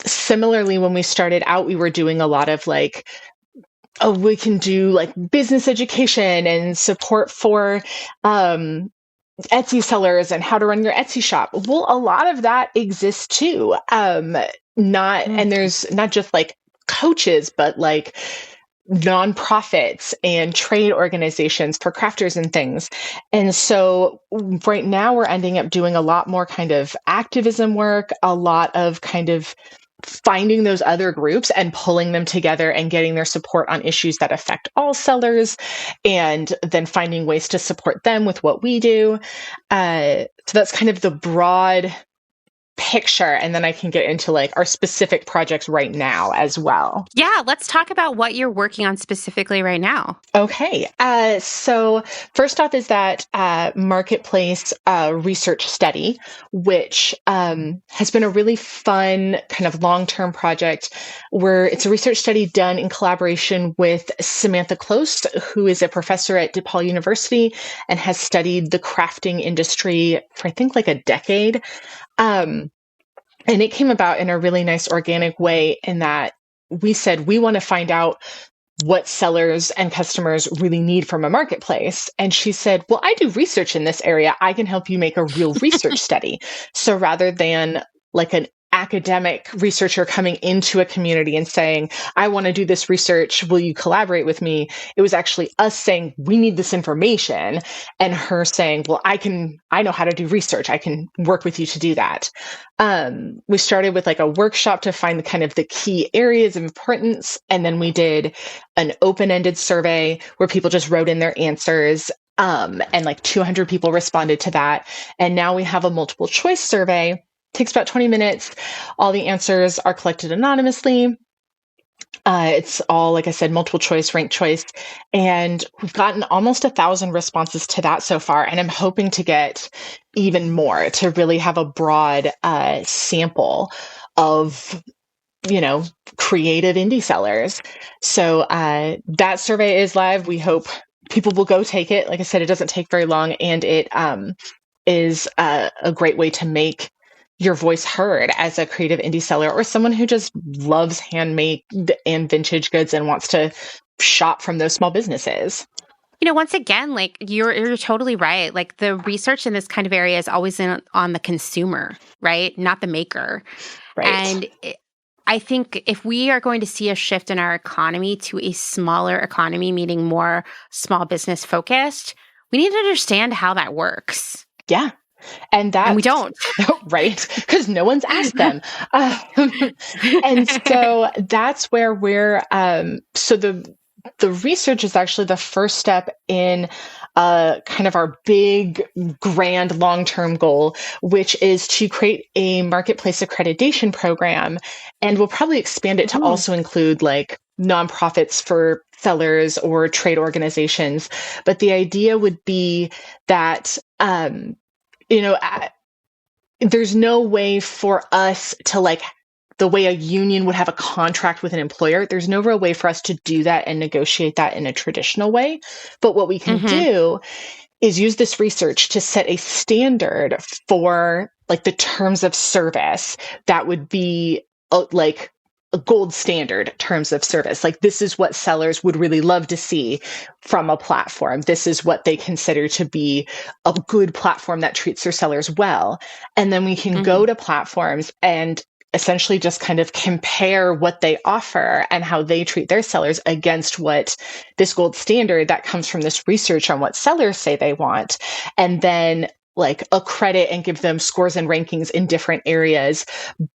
Similarly, when we started out, we were doing a lot of we can do business education and support for Etsy sellers and how to run your Etsy shop. Well, a lot of that exists too. And there's not just coaches, but nonprofits and trade organizations for crafters and things. And so right now we're ending up doing a lot more kind of activism work, a lot of kind of finding those other groups and pulling them together and getting their support on issues that affect all sellers, and then finding ways to support them with what we do. So that's kind of the broad picture, and then I can get into like our specific projects right now as well. Yeah, let's talk about what you're working on specifically right now. Okay. So first off is that marketplace research study, which has been a really fun kind of long-term project where it's a research study done in collaboration with Samantha Close, who is a professor at DePaul University and has studied the crafting industry for, I think, like a decade. And it came about in a really nice organic way in that we said we want to find out what sellers and customers really need from a marketplace. And she said, well, I do research in this area. I can help you make a real research study. So rather than like an academic researcher coming into a community and saying, I want to do this research, will you collaborate with me? It was actually us saying, we need this information, and her saying, well, I know how to do research. I can work with you to do that. We started with like a workshop to find the key areas of importance. And then we did an open-ended survey where people just wrote in their answers. And like 200 people responded to that. And now we have a multiple choice survey. Takes about 20 minutes. All the answers are collected anonymously. It's all, like I said, multiple choice, ranked choice. And we've gotten almost 1,000 responses to that so far. And I'm hoping to get even more to really have a broad sample of, creative indie sellers. So that survey is live. We hope people will go take it. Like I said, it doesn't take very long, and it is a great way to make your voice heard as a creative indie seller or someone who just loves handmade and vintage goods and wants to shop from those small businesses. Once again, like you're totally right. Like the research in this kind of area is always on the consumer, right? Not the maker. Right. And I think if we are going to see a shift in our economy to a smaller economy, meaning more small business focused, we need to understand how that works. Yeah. And we don't. Right. Because no one's asked them. And so that's where we're, so the research is actually the first step in kind of our big, grand, long-term goal, which is to create a marketplace accreditation program. And we'll probably expand it to also include like nonprofits for sellers or trade organizations. But the idea would be that, there's no way for us to like the way a union would have a contract with an employer. There's no real way for us to do that and negotiate that in a traditional way. But what we can do is use this research to set a standard for like the terms of service that would be like a gold standard terms of service. Like this is what sellers would really love to see from a platform. This is what they consider to be a good platform that treats their sellers well. And then we can go to platforms and essentially just kind of compare what they offer and how they treat their sellers against what this gold standard that comes from this research on what sellers say they want. And then like accredit and give them scores and rankings in different areas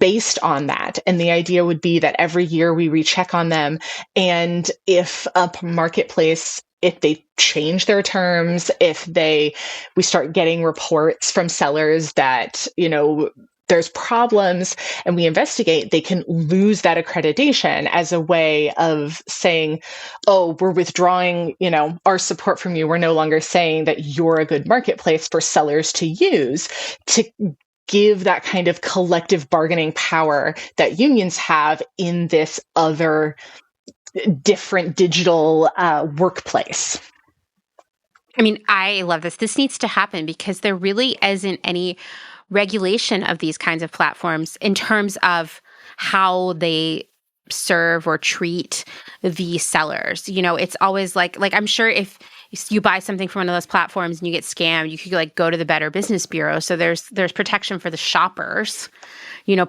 based on that. And the idea would be that every year we recheck on them. And if a marketplace, if they change their terms, we start getting reports from sellers that, there's problems and we investigate, they can lose that accreditation as a way of saying, oh, we're withdrawing, our support from you. We're no longer saying that you're a good marketplace for sellers to use, to give that kind of collective bargaining power that unions have in this other different digital workplace. I mean, I love this. This needs to happen because there really isn't any regulation of these kinds of platforms in terms of how they serve or treat the sellers. It's always like I'm sure if you buy something from one of those platforms and you get scammed, you could like go to the Better Business Bureau. So there's protection for the shoppers,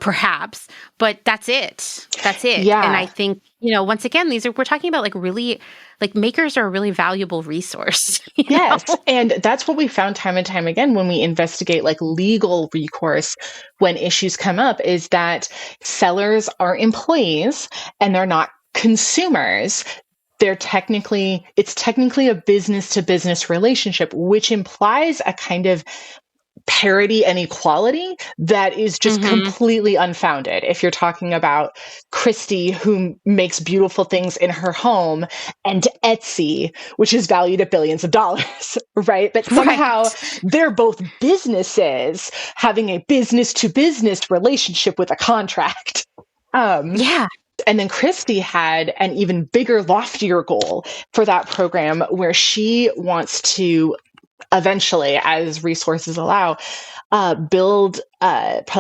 perhaps, but that's it. Yeah. And I think, once again, we're talking about like really, like makers are a really valuable resource. Yes. And that's what we found time and time again when we investigate like legal recourse when issues come up, is that sellers are employees and they're not consumers. It's technically a business to business relationship, which implies a kind of parity and equality that is just completely unfounded. If you're talking about Kristi, who makes beautiful things in her home, and Etsy, which is valued at billions of dollars, right? But somehow they're both businesses having a business to business relationship with a contract. Yeah. And then Kristi had an even bigger, loftier goal for that program where she wants to eventually, as resources allow, probably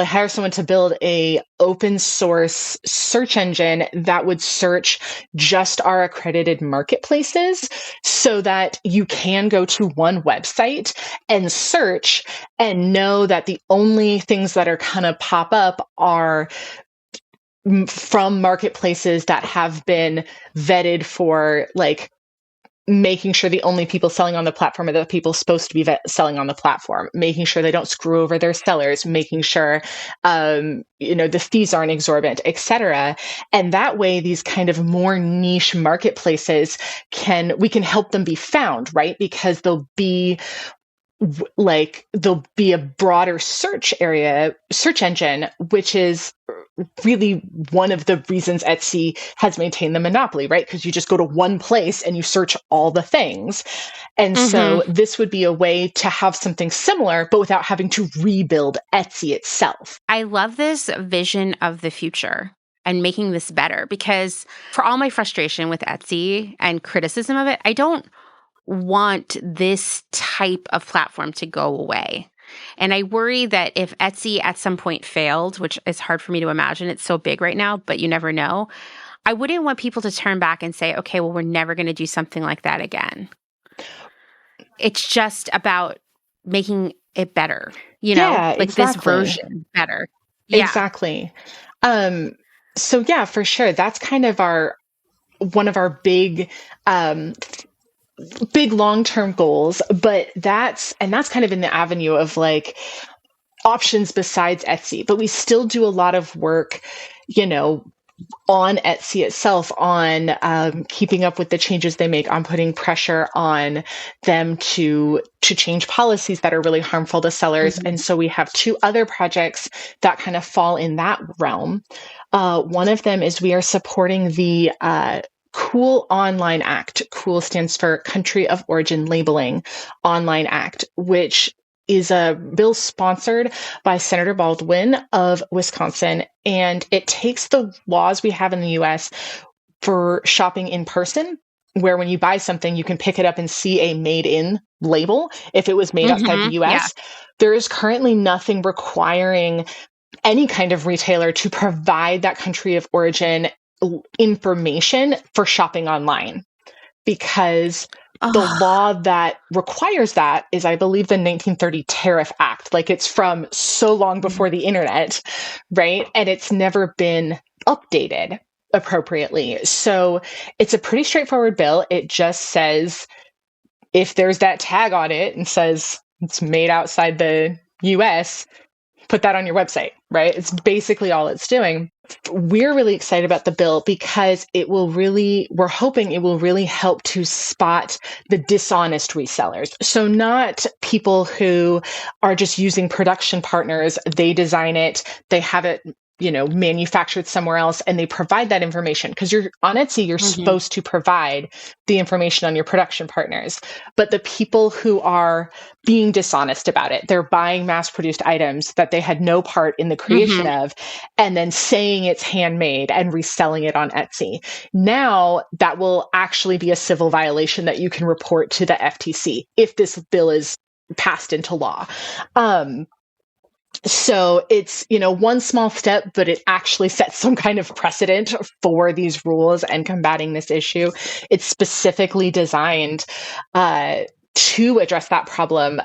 hire someone to build a open source search engine that would search just our accredited marketplaces so that you can go to one website and search and know that the only things that are going to pop up are from marketplaces that have been vetted for like making sure the only people selling on the platform are the people supposed to be selling on the platform, making sure they don't screw over their sellers, making sure, the fees aren't exorbitant, et cetera. And that way, these kind of more niche marketplaces we can help them be found, right? Because there'll be a broader search engine, which is really one of the reasons Etsy has maintained the monopoly, right? Because you just go to one place and you search all the things. And so this would be a way to have something similar, but without having to rebuild Etsy itself. I love this vision of the future and making this better, because for all my frustration with Etsy and criticism of it, I don't want this type of platform to go away. And I worry that if Etsy at some point failed, which is hard for me to imagine, it's so big right now, but you never know, I wouldn't want people to turn back and say, okay, well, we're never going to do something like that again. It's just about making it better, this version better. Yeah. Exactly. So yeah, for sure. That's kind of one of our big long-term goals, but that's kind of in the avenue of like options besides Etsy, but we still do a lot of work, on Etsy itself, on keeping up with the changes they make, on putting pressure on them to change policies that are really harmful to sellers. And so we have two other projects that kind of fall in that realm. One of them is we are supporting the Cool Online Act. Cool stands for Country of Origin Labeling Online Act, which is a bill sponsored by Senator Baldwin of Wisconsin. And it takes the laws we have in the US for shopping in person, where when you buy something, you can pick it up and see a made in label if it was made outside the US. Yeah. There is currently nothing requiring any kind of retailer to provide that country of origin information for shopping online, because the law that requires that is, I believe, the 1930 Tariff Act. Like, it's from so long before the internet, right? And it's never been updated appropriately. So it's a pretty straightforward bill. It just says, if there's that tag on it and says it's made outside the US, put that on your website, right? It's basically all it's doing. We're really excited about the bill because we're hoping it will really help to spot the dishonest resellers. So not people who are just using production partners. They design it, they have it, manufactured somewhere else, and they provide that information. Because you're on Etsy, you're supposed to provide the information on your production partners. But the people who are being dishonest about it, they're buying mass-produced items that they had no part in the creation of, and then saying it's handmade and reselling it on Etsy. Now, that will actually be a civil violation that you can report to the FTC if this bill is passed into law. So it's, one small step, but it actually sets some kind of precedent for these rules and combating this issue. It's specifically designed to address that problem.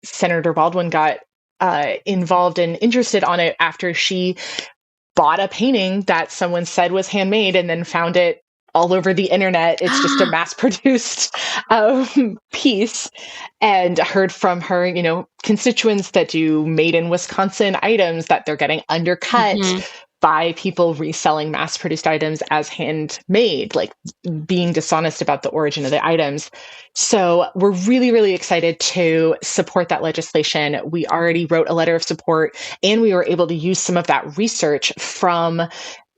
Senator Baldwin got involved and interested on it after she bought a painting that someone said was handmade and then found it all over the internet. It's just a mass-produced piece, and heard from her, constituents that do made in Wisconsin items that they're getting undercut by people reselling mass-produced items as handmade, like being dishonest about the origin of the items. So we're really, really excited to support that legislation. We already wrote a letter of support, and we were able to use some of that research from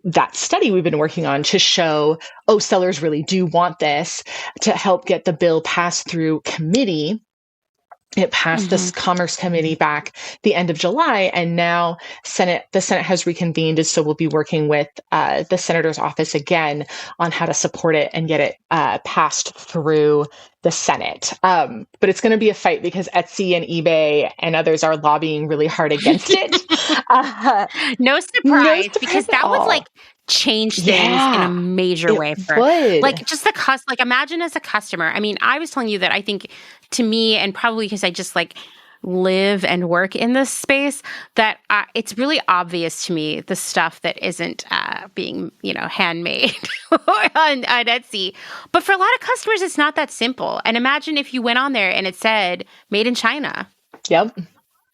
that study we've been working on to show, oh, sellers really do want this, to help get the bill passed through committee. It passed the Commerce Committee back the end of July, and now the Senate has reconvened, and so we'll be working with the senator's office again on how to support it and get it passed through the Senate. But it's going to be a fight because Etsy and eBay and others are lobbying really hard against it. No surprise, because that would like change things in a major way for like just the cost. Like imagine as a customer. I mean, I was telling you that I think to me, and probably because I just like live and work in this space, that it's really obvious to me the stuff that isn't being, handmade on Etsy. But for a lot of customers, it's not that simple. And imagine if you went on there and it said made in China. Yep.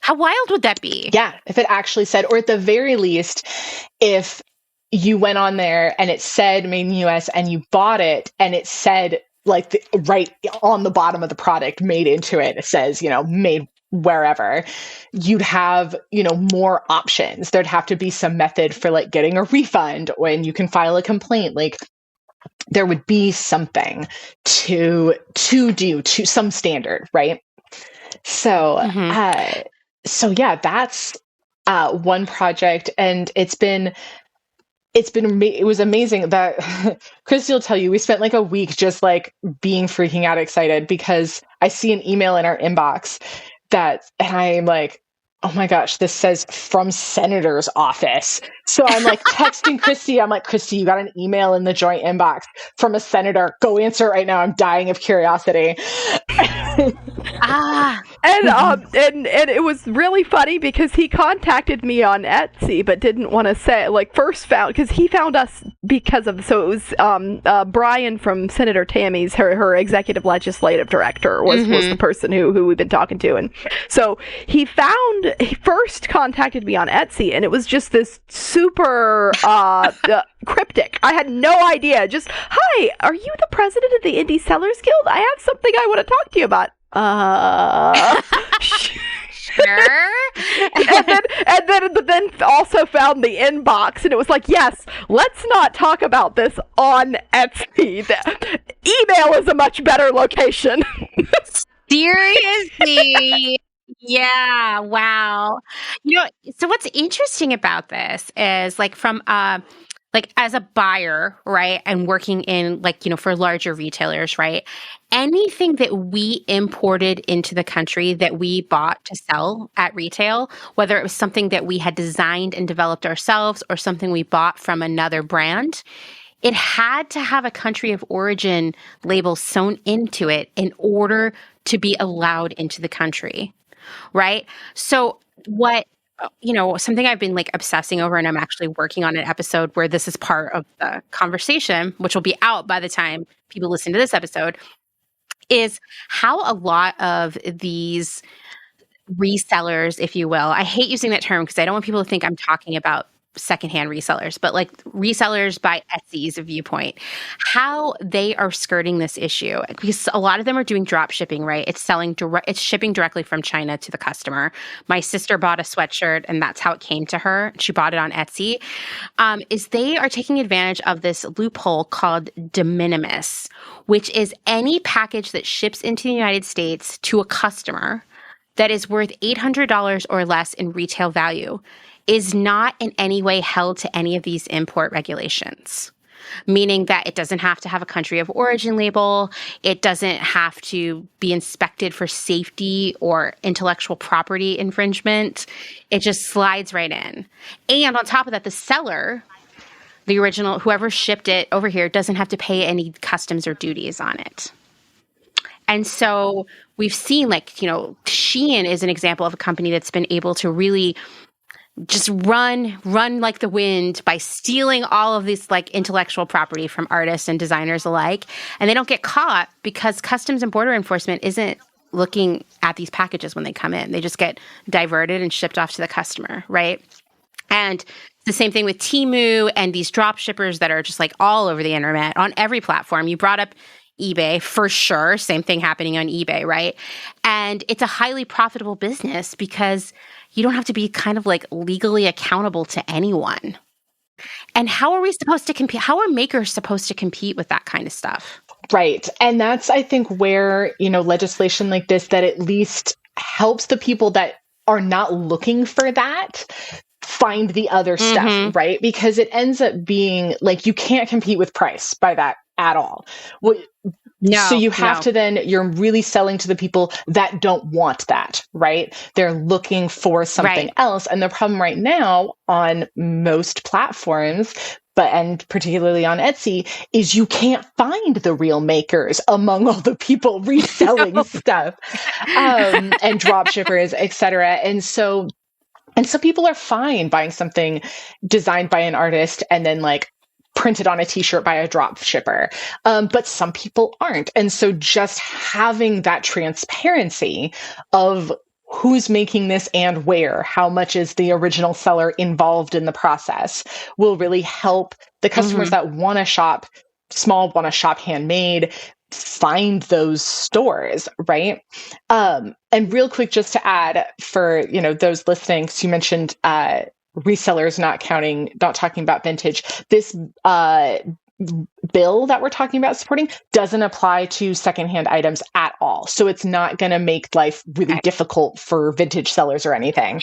How wild would that be? Yeah, if it actually said, or at the very least, if you went on there and it said made in the US and you bought it and it said like right on the bottom of the product, made into it, it says, made wherever, you'd have, more options. There'd have to be some method for like getting a refund when you can file a complaint. Like there would be something to do to some standard, right? So, yeah, that's one project, and it was amazing that Kristi will tell you, we spent like a week just like being freaking out excited because I see an email in our inbox and I'm like, oh my gosh, this says from senator's office. So I'm like texting Kristi. I'm like, Kristi, you got an email in the joint inbox from a senator. Go answer it right now. I'm dying of curiosity. And it was really funny because he contacted me on Etsy, but didn't want to say, like, because he found us because of, so it was Brian from Senator Tammy's, her executive legislative director was the person who we've been talking to. And so he first contacted me on Etsy, and it was just this super cryptic. I had no idea. Just, hi, are you the president of the Indie Sellers Guild? I have something I want to talk to you about. Sure. and then also found the inbox, and it was like, yes, let's not talk about this on Etsy. Email is a much better location. Seriously. Yeah. Wow. So what's interesting about this is like from like as a buyer, right, and working in like, for larger retailers, right, anything that we imported into the country that we bought to sell at retail, whether it was something that we had designed and developed ourselves or something we bought from another brand, it had to have a country of origin label sewn into it in order to be allowed into the country, right? So something I've been like obsessing over, and I'm actually working on an episode where this is part of the conversation, which will be out by the time people listen to this episode, is how a lot of these resellers, if you will, I hate using that term because I don't want people to think I'm talking about secondhand resellers, but like resellers by Etsy's viewpoint, how they are skirting this issue. Because a lot of them are doing drop shipping, right? It's shipping directly from China to the customer. My sister bought a sweatshirt and that's how it came to her. She bought it on Etsy. Is they are taking advantage of this loophole called de minimis, which is any package that ships into the United States to a customer that is worth $800 or less in retail value is not in any way held to any of these import regulations, meaning that it doesn't have to have a country of origin label. It doesn't have to be inspected for safety or intellectual property infringement. It just slides right in. And on top of that, the seller, the original, whoever shipped it over here, doesn't have to pay any customs or duties on it. And so we've seen Shein is an example of a company that's been able to really just run like the wind by stealing all of this like intellectual property from artists and designers alike. And they don't get caught because Customs and Border Enforcement isn't looking at these packages when they come in. They just get diverted and shipped off to the customer, right? And the same thing with Temu and these drop shippers that are just like all over the internet on every platform. You brought up eBay for sure. Same thing happening on eBay, right? And it's a highly profitable business because you don't have to be kind of like legally accountable to anyone. And how are we supposed to compete? How are makers supposed to compete with that kind of stuff? Right. And that's, I think, where, legislation like this that at least helps the people that are not looking for that find the other stuff, right? Because it ends up being like you can't compete with price by that at all. So you have to then, you're really selling to the people that don't want that, right? They're looking for something else. And the problem right now on most platforms, and particularly on Etsy, is you can't find the real makers among all the people reselling stuff, and drop shippers, et cetera. And so people are fine buying something designed by an artist and then like printed on a t-shirt by a drop shipper. But some people aren't. And so just having that transparency of who's making this and where, how much is the original seller involved in the process, will really help the customers that want to shop small, want to shop handmade, find those stores, right? And real quick, just to add for, those listening, so you mentioned resellers not talking about vintage. This bill that we're talking about supporting doesn't apply to secondhand items at all. So it's not going to make life really difficult for vintage sellers or anything.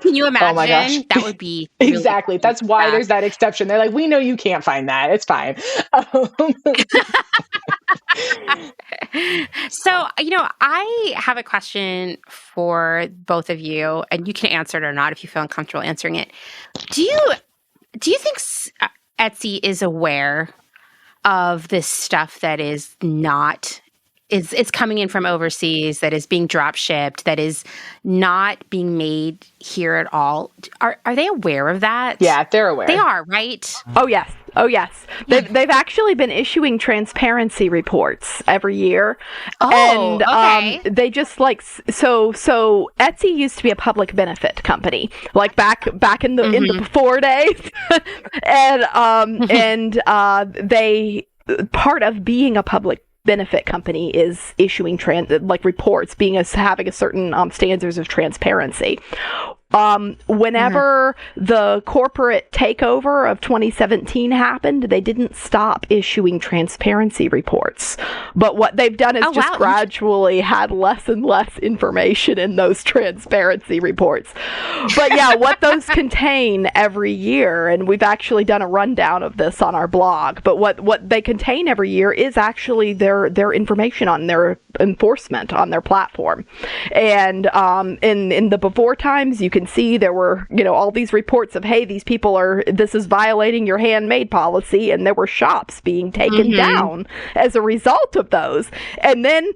Can you imagine? Oh my gosh. That would be really exactly. That's why there's that exception. They're like, we know you can't find that. It's fine. So, I have a question for both of you, and you can answer it or not if you feel uncomfortable answering it. Do you think Etsy is aware of this stuff that is not it's coming in from overseas, that is being drop shipped, that is not being made here at all? Are they aware of that? Yeah, they're aware. They are, right? Oh yes. They've actually been issuing transparency reports every year. Oh, and okay. They just like so Etsy used to be a public benefit company, like back in the in the before days. and they part of being a public benefit company is issuing reports, having a certain standards of transparency. Whenever the corporate takeover of 2017 happened, they didn't stop issuing transparency reports. But what they've done is gradually had less and less information in those transparency reports. But yeah, what those contain every year, and we've actually done a rundown of this on our blog, but what they contain every year is actually their information on their enforcement on their platform. And in the before times, you can see there were, all these reports of, hey, this is violating your handmade policy, and there were shops being taken down as a result of those. And then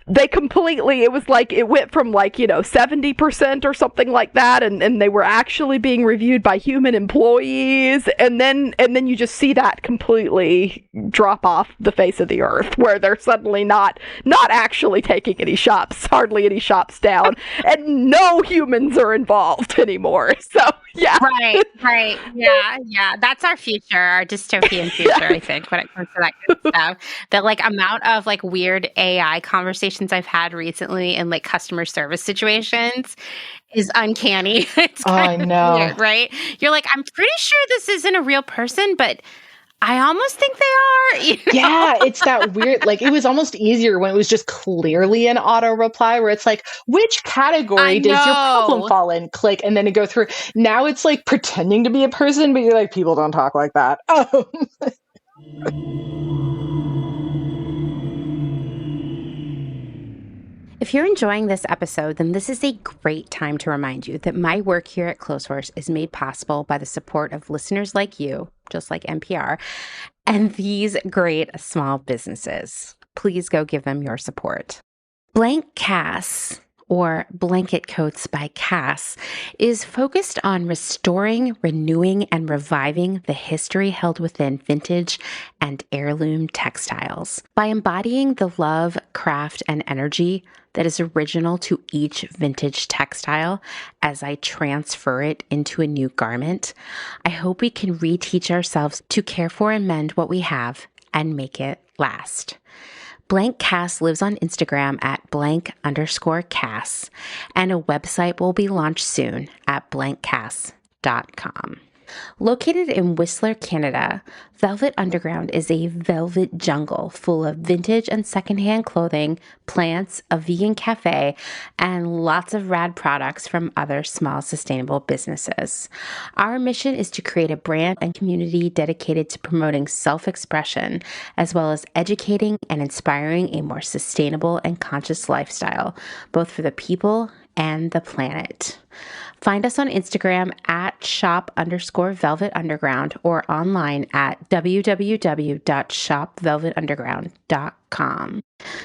they it was like, it went from 70% or something like that, and they were actually being reviewed by human employees, and then you just see that completely drop off the face of the earth, where they're suddenly not actually taking hardly any shops down, and no humans are involved anymore. So yeah. Right. Yeah. That's our future, our dystopian future, I think, when it comes to that kind of stuff. The amount of weird AI conversations I've had recently in customer service situations is uncanny. It's kind of weird, right? You're like, I'm pretty sure this isn't a real person, but I almost think they are. Yeah, it's that weird, it was almost easier when it was just clearly an auto reply where it's like, which category does your problem fall in? Click, and then it go through. Now it's pretending to be a person, but you're like, people don't talk like that. Oh. If you're enjoying this episode, then this is a great time to remind you that my work here at Clotheshorse is made possible by the support of listeners like you, just like NPR, and these great small businesses. Please go give them your support. Blank Cass or Blanket Coats by Cass, is focused on restoring, renewing, and reviving the history held within vintage and heirloom textiles. By embodying the love, craft, and energy that is original to each vintage textile as I transfer it into a new garment, I hope we can reteach ourselves to care for and mend what we have and make it last. Blank Cass lives on Instagram at blank_Cass, and a website will be launched soon at blankcass.com. Located in Whistler, Canada, Velvet Underground is a velvet jungle full of vintage and secondhand clothing, plants, a vegan cafe, and lots of rad products from other small sustainable businesses. Our mission is to create a brand and community dedicated to promoting self-expression, as well as educating and inspiring a more sustainable and conscious lifestyle, both for the people and the planet. Find us on Instagram at shop_Velvet Underground or online at www.shopvelvetunderground.com.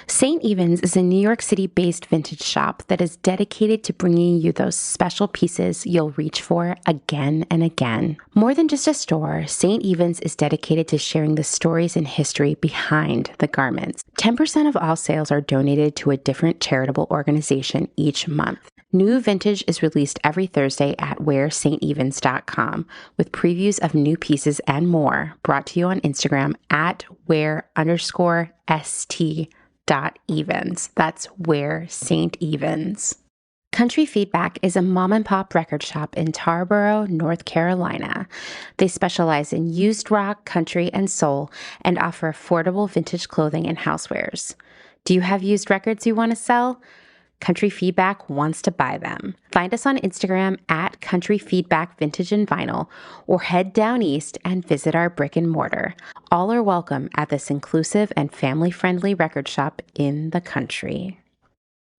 St. Evens is a New York City-based vintage shop that is dedicated to bringing you those special pieces you'll reach for again and again. More than just a store, St. Evens is dedicated to sharing the stories and history behind the garments. 10% of all sales are donated to a different charitable organization each month. New vintage is released every Thursday at wearstevens.com with previews of new pieces and more brought to you on Instagram at wear_st.evens. That's Wear St. Evens. Country Feedback is a mom and pop record shop in Tarboro, North Carolina. They specialize in used rock, country, and soul and offer affordable vintage clothing and housewares. Do you have used records you want to sell? Country Feedback wants to buy them. Find us on Instagram at Country Feedback Vintage and Vinyl, or head down east and visit our brick and mortar. All are welcome at this inclusive and family-friendly record shop in the country.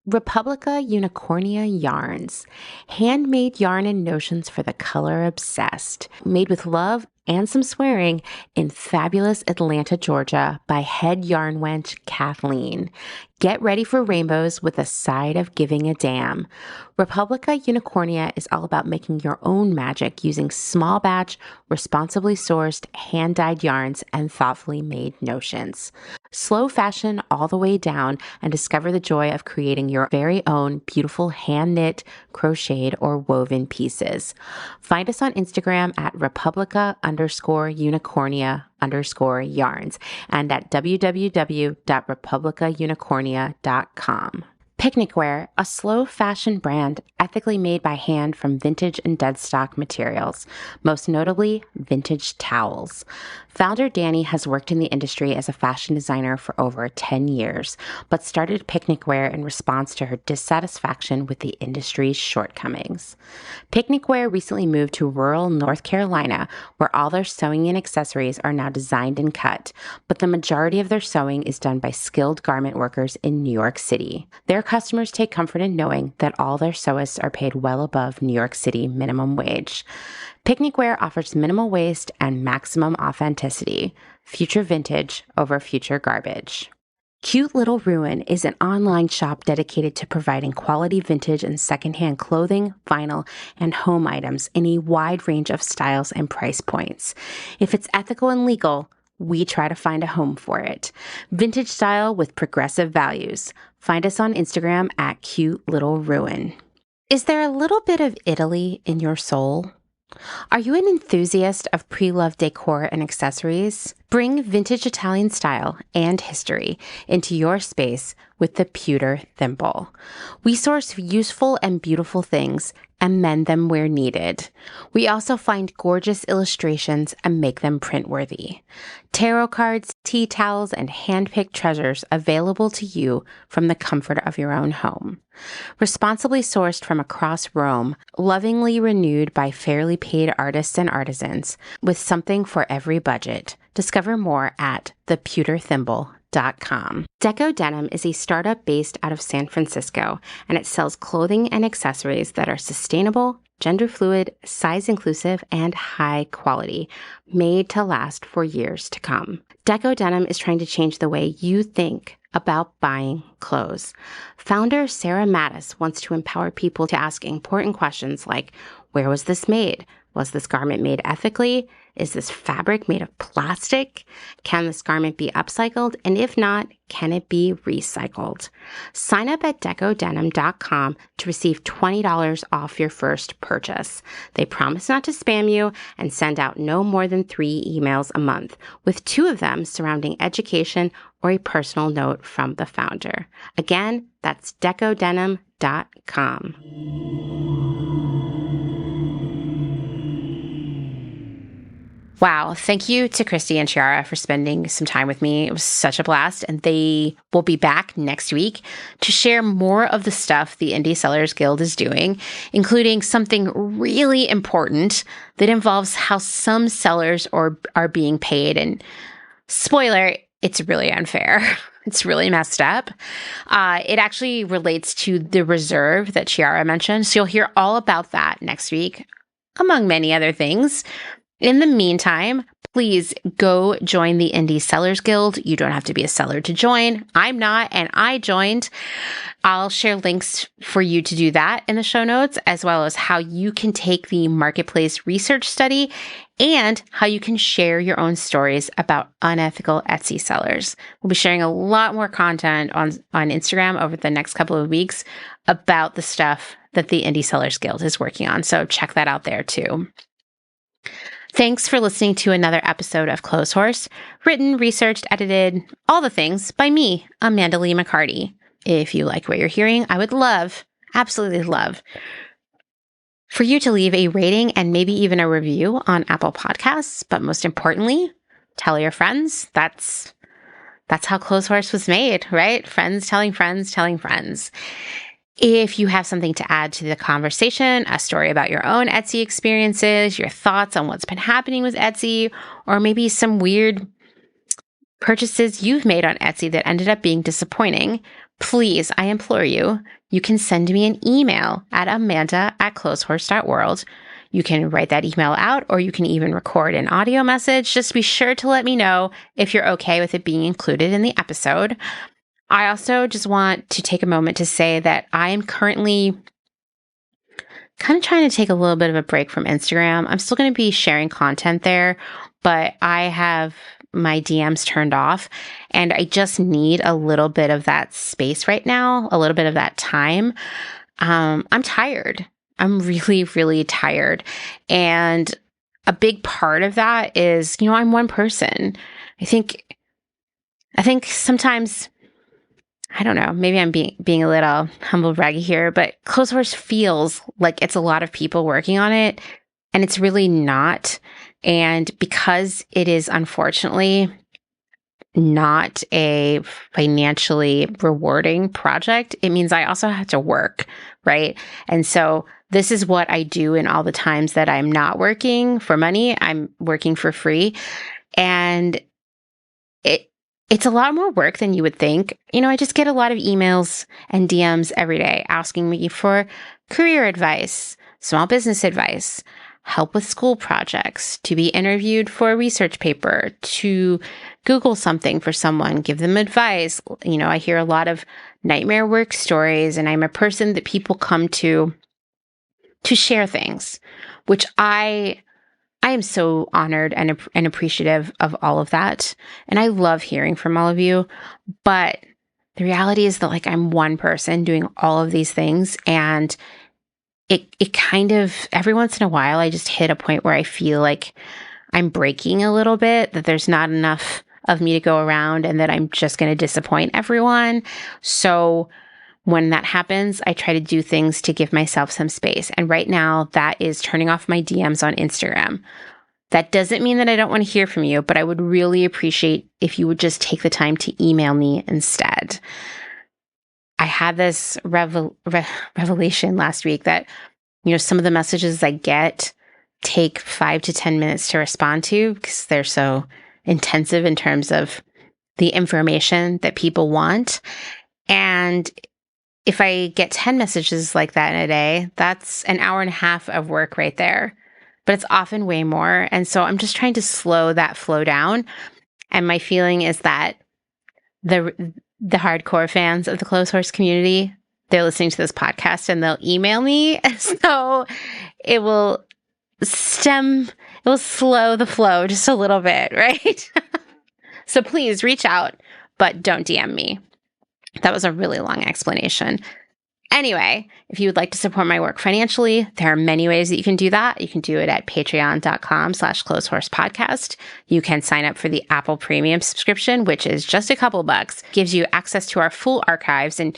Republica Unicornia Yarns, handmade yarn and notions for the color obsessed, made with love and some swearing in fabulous Atlanta, Georgia by head yarn wench Kathleen. Get ready for rainbows with a side of giving a damn. Republica Unicornia is all about making your own magic using small batch, responsibly sourced, hand-dyed yarns and thoughtfully made notions. Slow fashion all the way down and discover the joy of creating your very own beautiful hand-knit, crocheted, or woven pieces. Find us on Instagram at Republica_Unicornia_yarns and at www.republicaunicornia.com. Picnic Wear, a slow fashion brand ethically made by hand from vintage and dead stock materials, most notably vintage towels. Founder Danny has worked in the industry as a fashion designer for over 10 years, but started Picnic Wear in response to her dissatisfaction with the industry's shortcomings. Picnic Wear recently moved to rural North Carolina, where all their sewing and accessories are now designed and cut, but the majority of their sewing is done by skilled garment workers in New York City. Their customers take comfort in knowing that all their sewists are paid well above New York City minimum wage. Picnic Wear offers minimal waste and maximum authenticity. Future vintage over future garbage. Cute Little Ruin is an online shop dedicated to providing quality vintage and secondhand clothing, vinyl, and home items in a wide range of styles and price points. If it's ethical and legal, we try to find a home for it. Vintage style with progressive values. Find us on Instagram at Cute Little Ruin. Is there a little bit of Italy in your soul? Are you an enthusiast of pre-loved decor and accessories? Bring vintage Italian style and history into your space with the Pewter Thimble. We source useful and beautiful things and mend them where needed. We also find gorgeous illustrations and make them print-worthy. Tarot cards, tea towels, and hand-picked treasures available to you from the comfort of your own home. Responsibly sourced from across Rome, lovingly renewed by fairly paid artists and artisans, with something for every budget. Discover more at thepewterthimble.com. Deco Denim is a startup based out of San Francisco, and it sells clothing and accessories that are sustainable, gender fluid, size inclusive, and high quality, made to last for years to come. Deco Denim is trying to change the way you think about buying clothes. Founder Sarah Mattis wants to empower people to ask important questions like, where was this made? Was this garment made ethically? Is this fabric made of plastic? Can this garment be upcycled? And if not, can it be recycled? Sign up at decodenim.com to receive $20 off your first purchase. They promise not to spam you and send out no more than 3 emails a month, with 2 of them surrounding education or a personal note from the founder. Again, that's decodenim.com. Wow. Thank you to Kristi and Chiarra for spending some time with me. It was such a blast. And they will be back next week to share more of the stuff the Indie Sellers Guild is doing, including something really important that involves how some sellers are being paid. And spoiler, it's really unfair. It's really messed up. It actually relates to the reserve that Chiarra mentioned. So you'll hear all about that next week, among many other things. In the meantime, please go join the Indie Sellers Guild. You don't have to be a seller to join. I'm not, and I joined. I'll share links for you to do that in the show notes, as well as how you can take the marketplace research study and how you can share your own stories about unethical Etsy sellers. We'll be sharing a lot more content on Instagram over the next couple of weeks about the stuff that the Indie Sellers Guild is working on. So check that out there too. Thanks for listening to another episode of Clotheshorse, written, researched, edited, all the things by me, Amanda Lee McCarty. If you like what you're hearing, I would love, absolutely love, for you to leave a rating and maybe even a review on Apple Podcasts. But most importantly, tell your friends. That's how Clotheshorse was made, right? Friends telling friends telling friends. If you have something to add to the conversation, a story about your own Etsy experiences, your thoughts on what's been happening with Etsy, or maybe some weird purchases you've made on Etsy that ended up being disappointing, please, I implore you, you can send me an email at amanda@clotheshorse.world. You can write that email out, or you can even record an audio message. Just be sure to let me know if you're okay with it being included in the episode. I also just want to take a moment to say that I am currently kind of trying to take a little bit of a break from Instagram. I'm still going to be sharing content there, but I have my DMs turned off, and I just need a little bit of that space right now, a little bit of that time. I'm tired. I'm really, really tired. And a big part of that is, I'm one person. I think sometimes, I don't know, maybe I'm being a little humble braggy here, but Clotheshorse feels like it's a lot of people working on it, and it's really not. And because it is unfortunately not a financially rewarding project, it means I also have to work, right? And so this is what I do in all the times that I'm not working for money. I'm working for free. And it's a lot more work than you would think. I just get a lot of emails and DMs every day asking me for career advice, small business advice, help with school projects, to be interviewed for a research paper, to Google something for someone, give them advice. I hear a lot of nightmare work stories, and I'm a person that people come to share things, which I am so honored and appreciative of all of that. And I love hearing from all of you. But the reality is that I'm one person doing all of these things. And it kind of, every once in a while, I just hit a point where I feel like I'm breaking a little bit, that there's not enough of me to go around, and that I'm just going to disappoint everyone. So when that happens, I try to do things to give myself some space. And right now, that is turning off my DMs on Instagram. That doesn't mean that I don't want to hear from you, but I would really appreciate if you would just take the time to email me instead. I had this revelation last week that, some of the messages I get take 5 to 10 minutes to respond to because they're so intensive in terms of the information that people want. And if I get 10 messages like that in a day, that's an hour and a half of work right there. But it's often way more. And so I'm just trying to slow that flow down. And my feeling is that the hardcore fans of the Clotheshorse community, they're listening to this podcast and they'll email me. So it will slow the flow just a little bit, right? So please reach out, but don't DM me. That was a really long explanation. Anyway, if you would like to support my work financially, there are many ways that you can do that. You can do it at patreon.com/clotheshorsepodcast. You can sign up for the Apple Premium subscription, which is just a couple bucks, gives you access to our full archives. And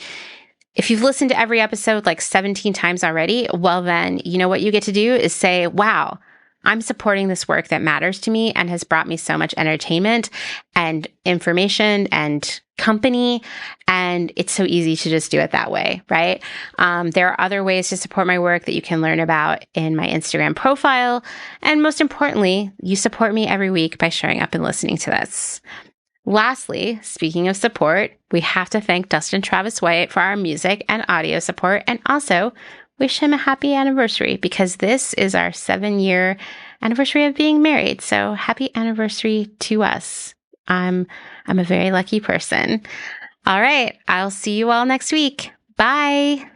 if you've listened to every episode like 17 times already, well then, you know what you get to do is say, wow, I'm supporting this work that matters to me and has brought me so much entertainment and information and company. And it's so easy to just do it that way, right? There are other ways to support my work that you can learn about in my Instagram profile. And most importantly, you support me every week by showing up and listening to this. Lastly, speaking of support, we have to thank Dustin Travis White for our music and audio support, and also wish him a happy anniversary because this is our 7-year anniversary of being married. So happy anniversary to us. I'm a very lucky person. All right. I'll see you all next week. Bye.